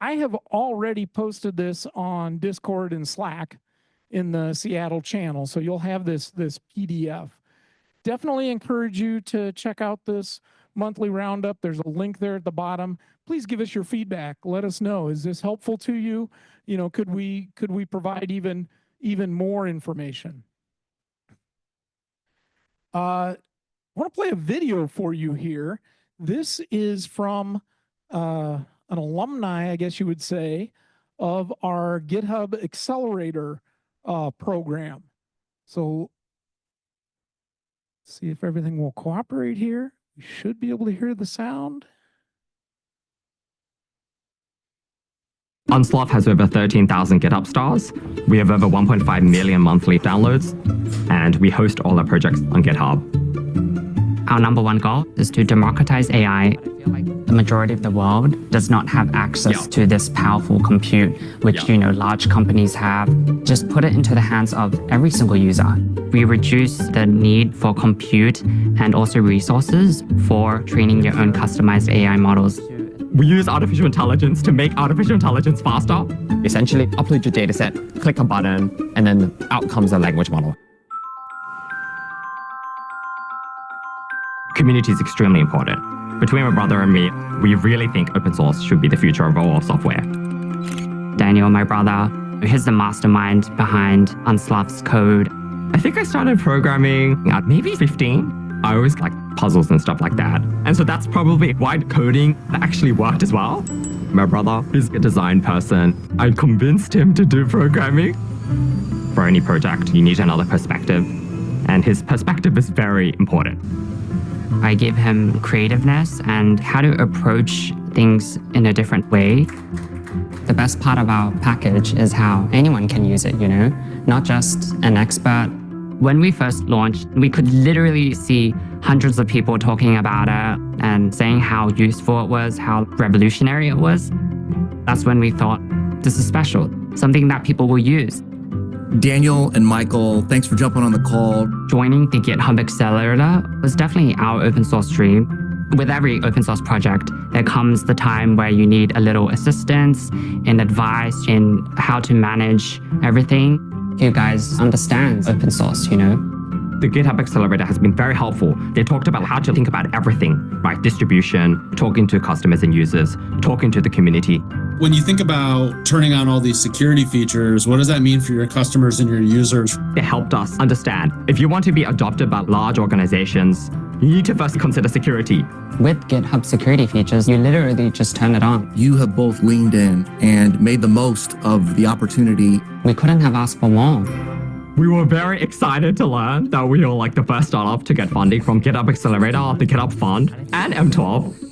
[SPEAKER 9] I have already posted this on Discord and Slack in the Seattle channel, so you'll have this PDF. Definitely encourage you to check out this monthly roundup. There's a link there at the bottom. Please give us your feedback. Let us know. Is this helpful to you? Could we provide even more information? I want to play a video for you here. This is from an alumni, I guess you would say, of our GitHub Accelerator program. So see if everything will cooperate here. We should be able to hear the sound.
[SPEAKER 13] Unsloth has over 13,000 GitHub stars. We have over 1.5 million monthly downloads, and we host all our projects on GitHub. Our number one goal is to democratize AI. The majority of the world does not have access to this powerful compute, which large companies have. Just put it into the hands of every single user. We reduce the need for compute and also resources for training your own customized AI models. We use artificial intelligence to make artificial intelligence faster. Essentially, upload your dataset, click a button, and then out comes a language model. Community is extremely important. Between my brother and me, we really think open source should be the future of all software. Daniel, my brother, he's the mastermind behind Unsluff's code. I think I started programming at maybe 15. I always like puzzles and stuff like that. And so that's probably why coding actually worked as well. My brother is a design person. I convinced him to do programming. For any project, you need another perspective. And his perspective is very important. I give him creativeness and how to approach things in a different way. The best part of our package is how anyone can use it, not just an expert. When we first launched, we could literally see hundreds of people talking about it and saying how useful it was, how revolutionary it was. That's when we thought, this is special, something that people will use.
[SPEAKER 14] Daniel and Michael, thanks for jumping on the call.
[SPEAKER 13] Joining the GitHub Accelerator was definitely our open source dream. With every open source project, there comes the time where you need a little assistance and advice in how to manage everything. You guys understand open source, The GitHub Accelerator has been very helpful. They talked about how to think about everything, right? Distribution, talking to customers and users, talking to the community.
[SPEAKER 15] When you think about turning on all these security features, what does that mean for your customers and your users?
[SPEAKER 13] They helped us understand if you want to be adopted by large organizations, you need to first consider security.
[SPEAKER 12] With GitHub security features, you literally just turn it on.
[SPEAKER 14] You have both leaned in and made the most of the opportunity.
[SPEAKER 12] We couldn't have asked for more.
[SPEAKER 13] We were very excited to learn that we were like the first startup to get funding from GitHub Accelerator, the GitHub Fund, and M12.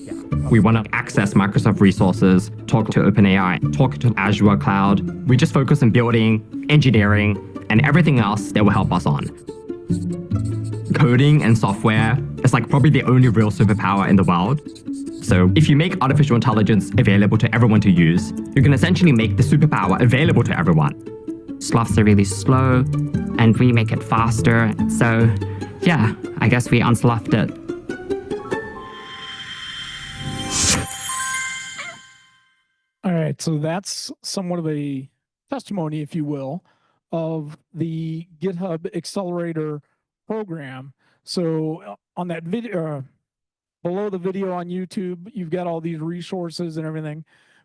[SPEAKER 13] We want to access Microsoft resources, talk to OpenAI, talk to Azure Cloud. We just focus on building, engineering, and everything else that will help us on. Coding and software is like probably the only real superpower in the world. So if you make artificial intelligence available to everyone to use, you can essentially make the superpower available to everyone.
[SPEAKER 12] Sloths are really slow, and we make it faster. So yeah, I guess we unsloughed it.
[SPEAKER 9] All right, so that's somewhat of a testimony, if you will, of the GitHub Accelerator program. So on that video, below the video on YouTube, you've got all these resources and everything.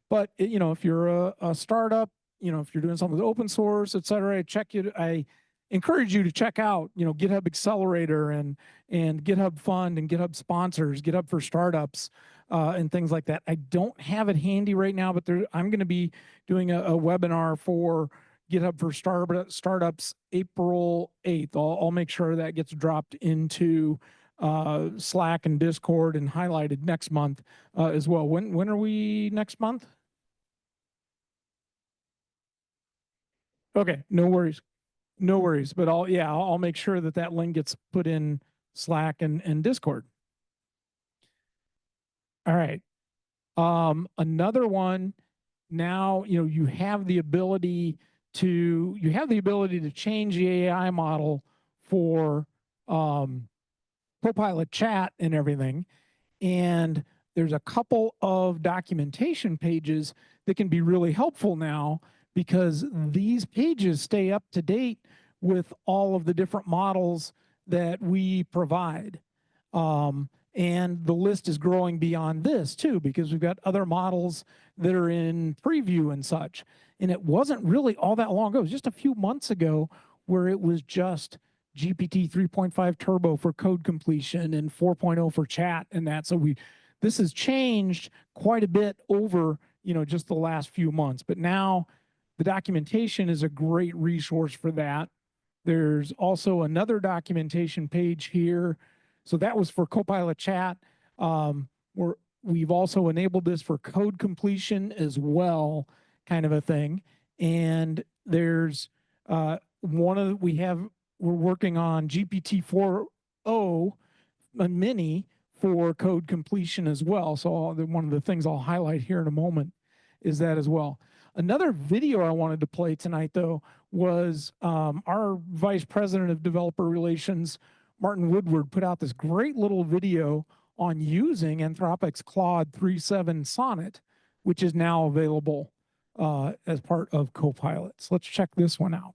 [SPEAKER 9] But if you're a startup, if you're doing something with open source, et cetera, I encourage you to check out, GitHub Accelerator and GitHub Fund and GitHub Sponsors, GitHub for Startups, and things like that. I don't have it handy right now, but I'm going to be doing a webinar for GitHub for Startups April 8th. I'll make sure that gets dropped into Slack and Discord and highlighted next month as well. When are we next month? Okay, no worries. No worries, but I'll make sure that link gets put in Slack and Discord. All right. Another one. Now you have the ability to change the AI model for Copilot chat and everything. And there's a couple of documentation pages that can be really helpful now, because these pages stay up to date with all of the different models that we provide. And the list is growing beyond this too, because we've got other models that are in preview and such. And it wasn't really all that long ago. It was just a few months ago where it was just GPT 3.5 Turbo for code completion and 4.0 for chat and that. So this has changed quite a bit over, just the last few months. But now the documentation is a great resource for that. There's also another documentation page here. So that was for Copilot chat. We've also enabled this for code completion as well, kind of a thing. And there's we're working on GPT 4.0 a mini for code completion as well. So one of the things I'll highlight here in a moment is that as well. Another video I wanted to play tonight, though, was our Vice President of Developer Relations, Martin Woodward, put out this great little video on using Anthropic's Claude 3.7 Sonnet, which is now available as part of Copilot. So let's check this one out.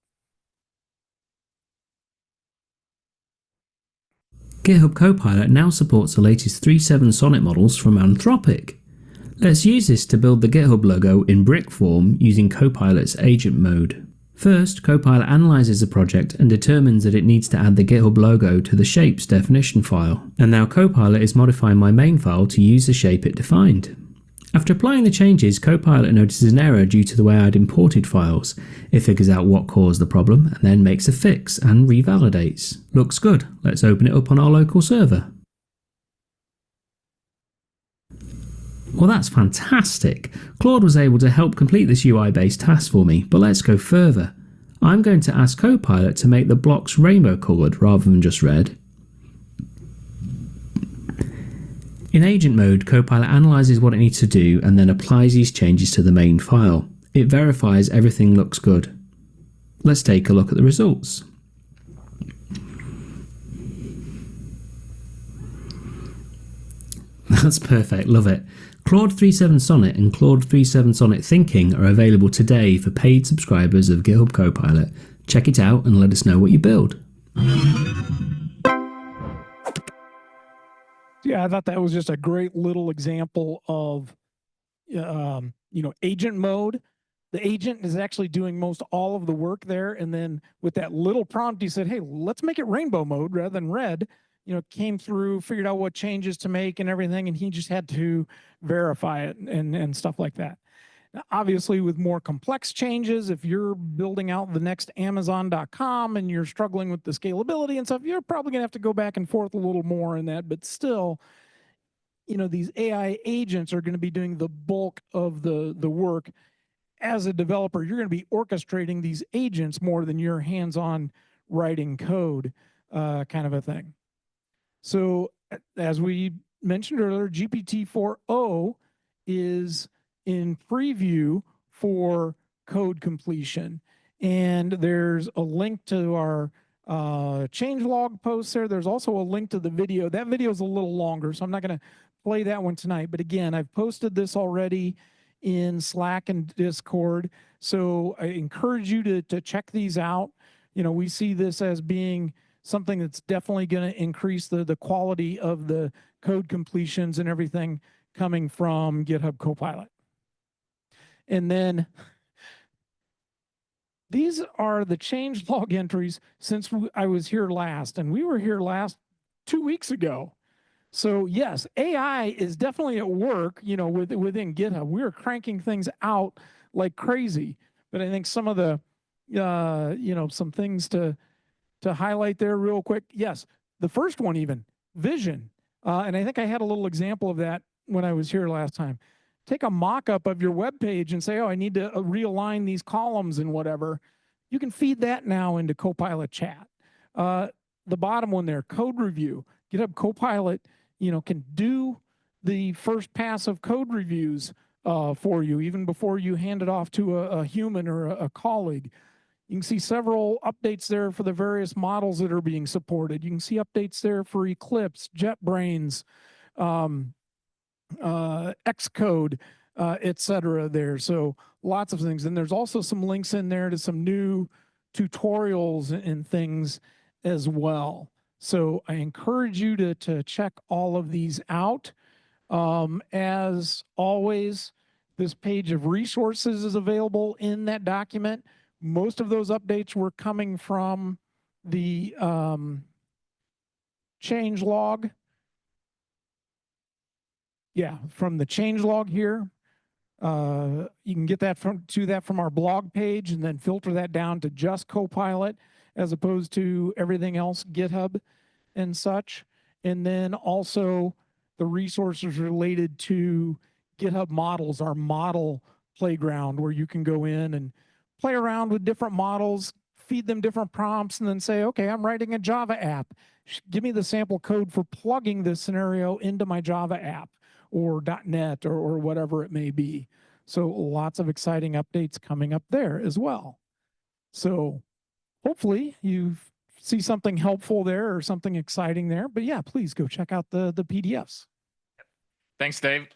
[SPEAKER 16] GitHub Copilot now supports the latest 3.7 Sonnet models from Anthropic. Let's use this to build the GitHub logo in brick form using Copilot's agent mode. First, Copilot analyzes the project and determines that it needs to add the GitHub logo to the shapes definition file. And now Copilot is modifying my main file to use the shape it defined. After applying the changes, Copilot notices an error due to the way I'd imported files. It figures out what caused the problem and then makes a fix and revalidates. Looks good. Let's open it up on our local server. Well, that's fantastic. Claude was able to help complete this UI-based task for me, but let's go further. I'm going to ask Copilot to make the blocks rainbow coloured rather than just red. In agent mode, Copilot analyzes what it needs to do and then applies these changes to the main file. It verifies everything looks good. Let's take a look at the results. That's perfect, love it. Claude 3.7 Sonnet and Claude 3.7 Sonnet Thinking are available today for paid subscribers of GitHub Copilot. Check it out and let us know what you build.
[SPEAKER 9] Yeah, I thought that was just a great little example of, agent mode. The agent is actually doing most all of the work there. And then with that little prompt, he said, hey, let's make it rainbow mode rather than red. Came through, figured out what changes to make and everything. And he just had to verify it and stuff like that. Now, obviously, with more complex changes, if you're building out the next Amazon.com and you're struggling with the scalability and stuff, you're probably going to have to go back and forth a little more in that. But still, these AI agents are going to be doing the bulk of the work. As a developer, you're going to be orchestrating these agents more than you're hands-on writing code, kind of a thing. So as we mentioned earlier, GPT-4o is in preview for code completion. And there's a link to our changelog post there. There's also a link to the video. That video is a little longer, so I'm not going to play that one tonight. But again, I've posted this already in Slack and Discord. So I encourage you to check these out. We see this as being something that's definitely going to increase the quality of the code completions and everything coming from GitHub Copilot. And then these are the changelog entries since I was here last, and we were here last 2 weeks ago. So yes, AI is definitely at work, within GitHub. We're cranking things out like crazy. But I think some of the, some things to highlight there real quick. Yes, the first one even, vision. And I think I had a little example of that when I was here last time. Take a mock-up of your web page and say, oh, I need to realign these columns and whatever. You can feed that now into Copilot chat. The bottom one there, code review. GitHub Copilot, can do the first pass of code reviews for you, even before you hand it off to a human or a colleague. You can see several updates there for the various models that are being supported. You can see updates there for Eclipse, JetBrains, Xcode, etc. there. So lots of things. And there's also some links in there to some new tutorials and things as well. So I encourage you to check all of these out. As always, this page of resources is available in that document. Most of those updates were coming from the changelog. Yeah, from the changelog here. You can get that from our blog page and then filter that down to just Copilot as opposed to everything else, GitHub and such. And then also the resources related to GitHub models, our model playground, where you can go in and play around with different models, feed them different prompts and then say, okay, I'm writing a Java app. Give me the sample code for plugging this scenario into my Java app or .NET or whatever it may be. So lots of exciting updates coming up there as well. So hopefully you see something helpful there or something exciting there. But yeah, please go check out the PDFs.
[SPEAKER 4] Thanks, Dave.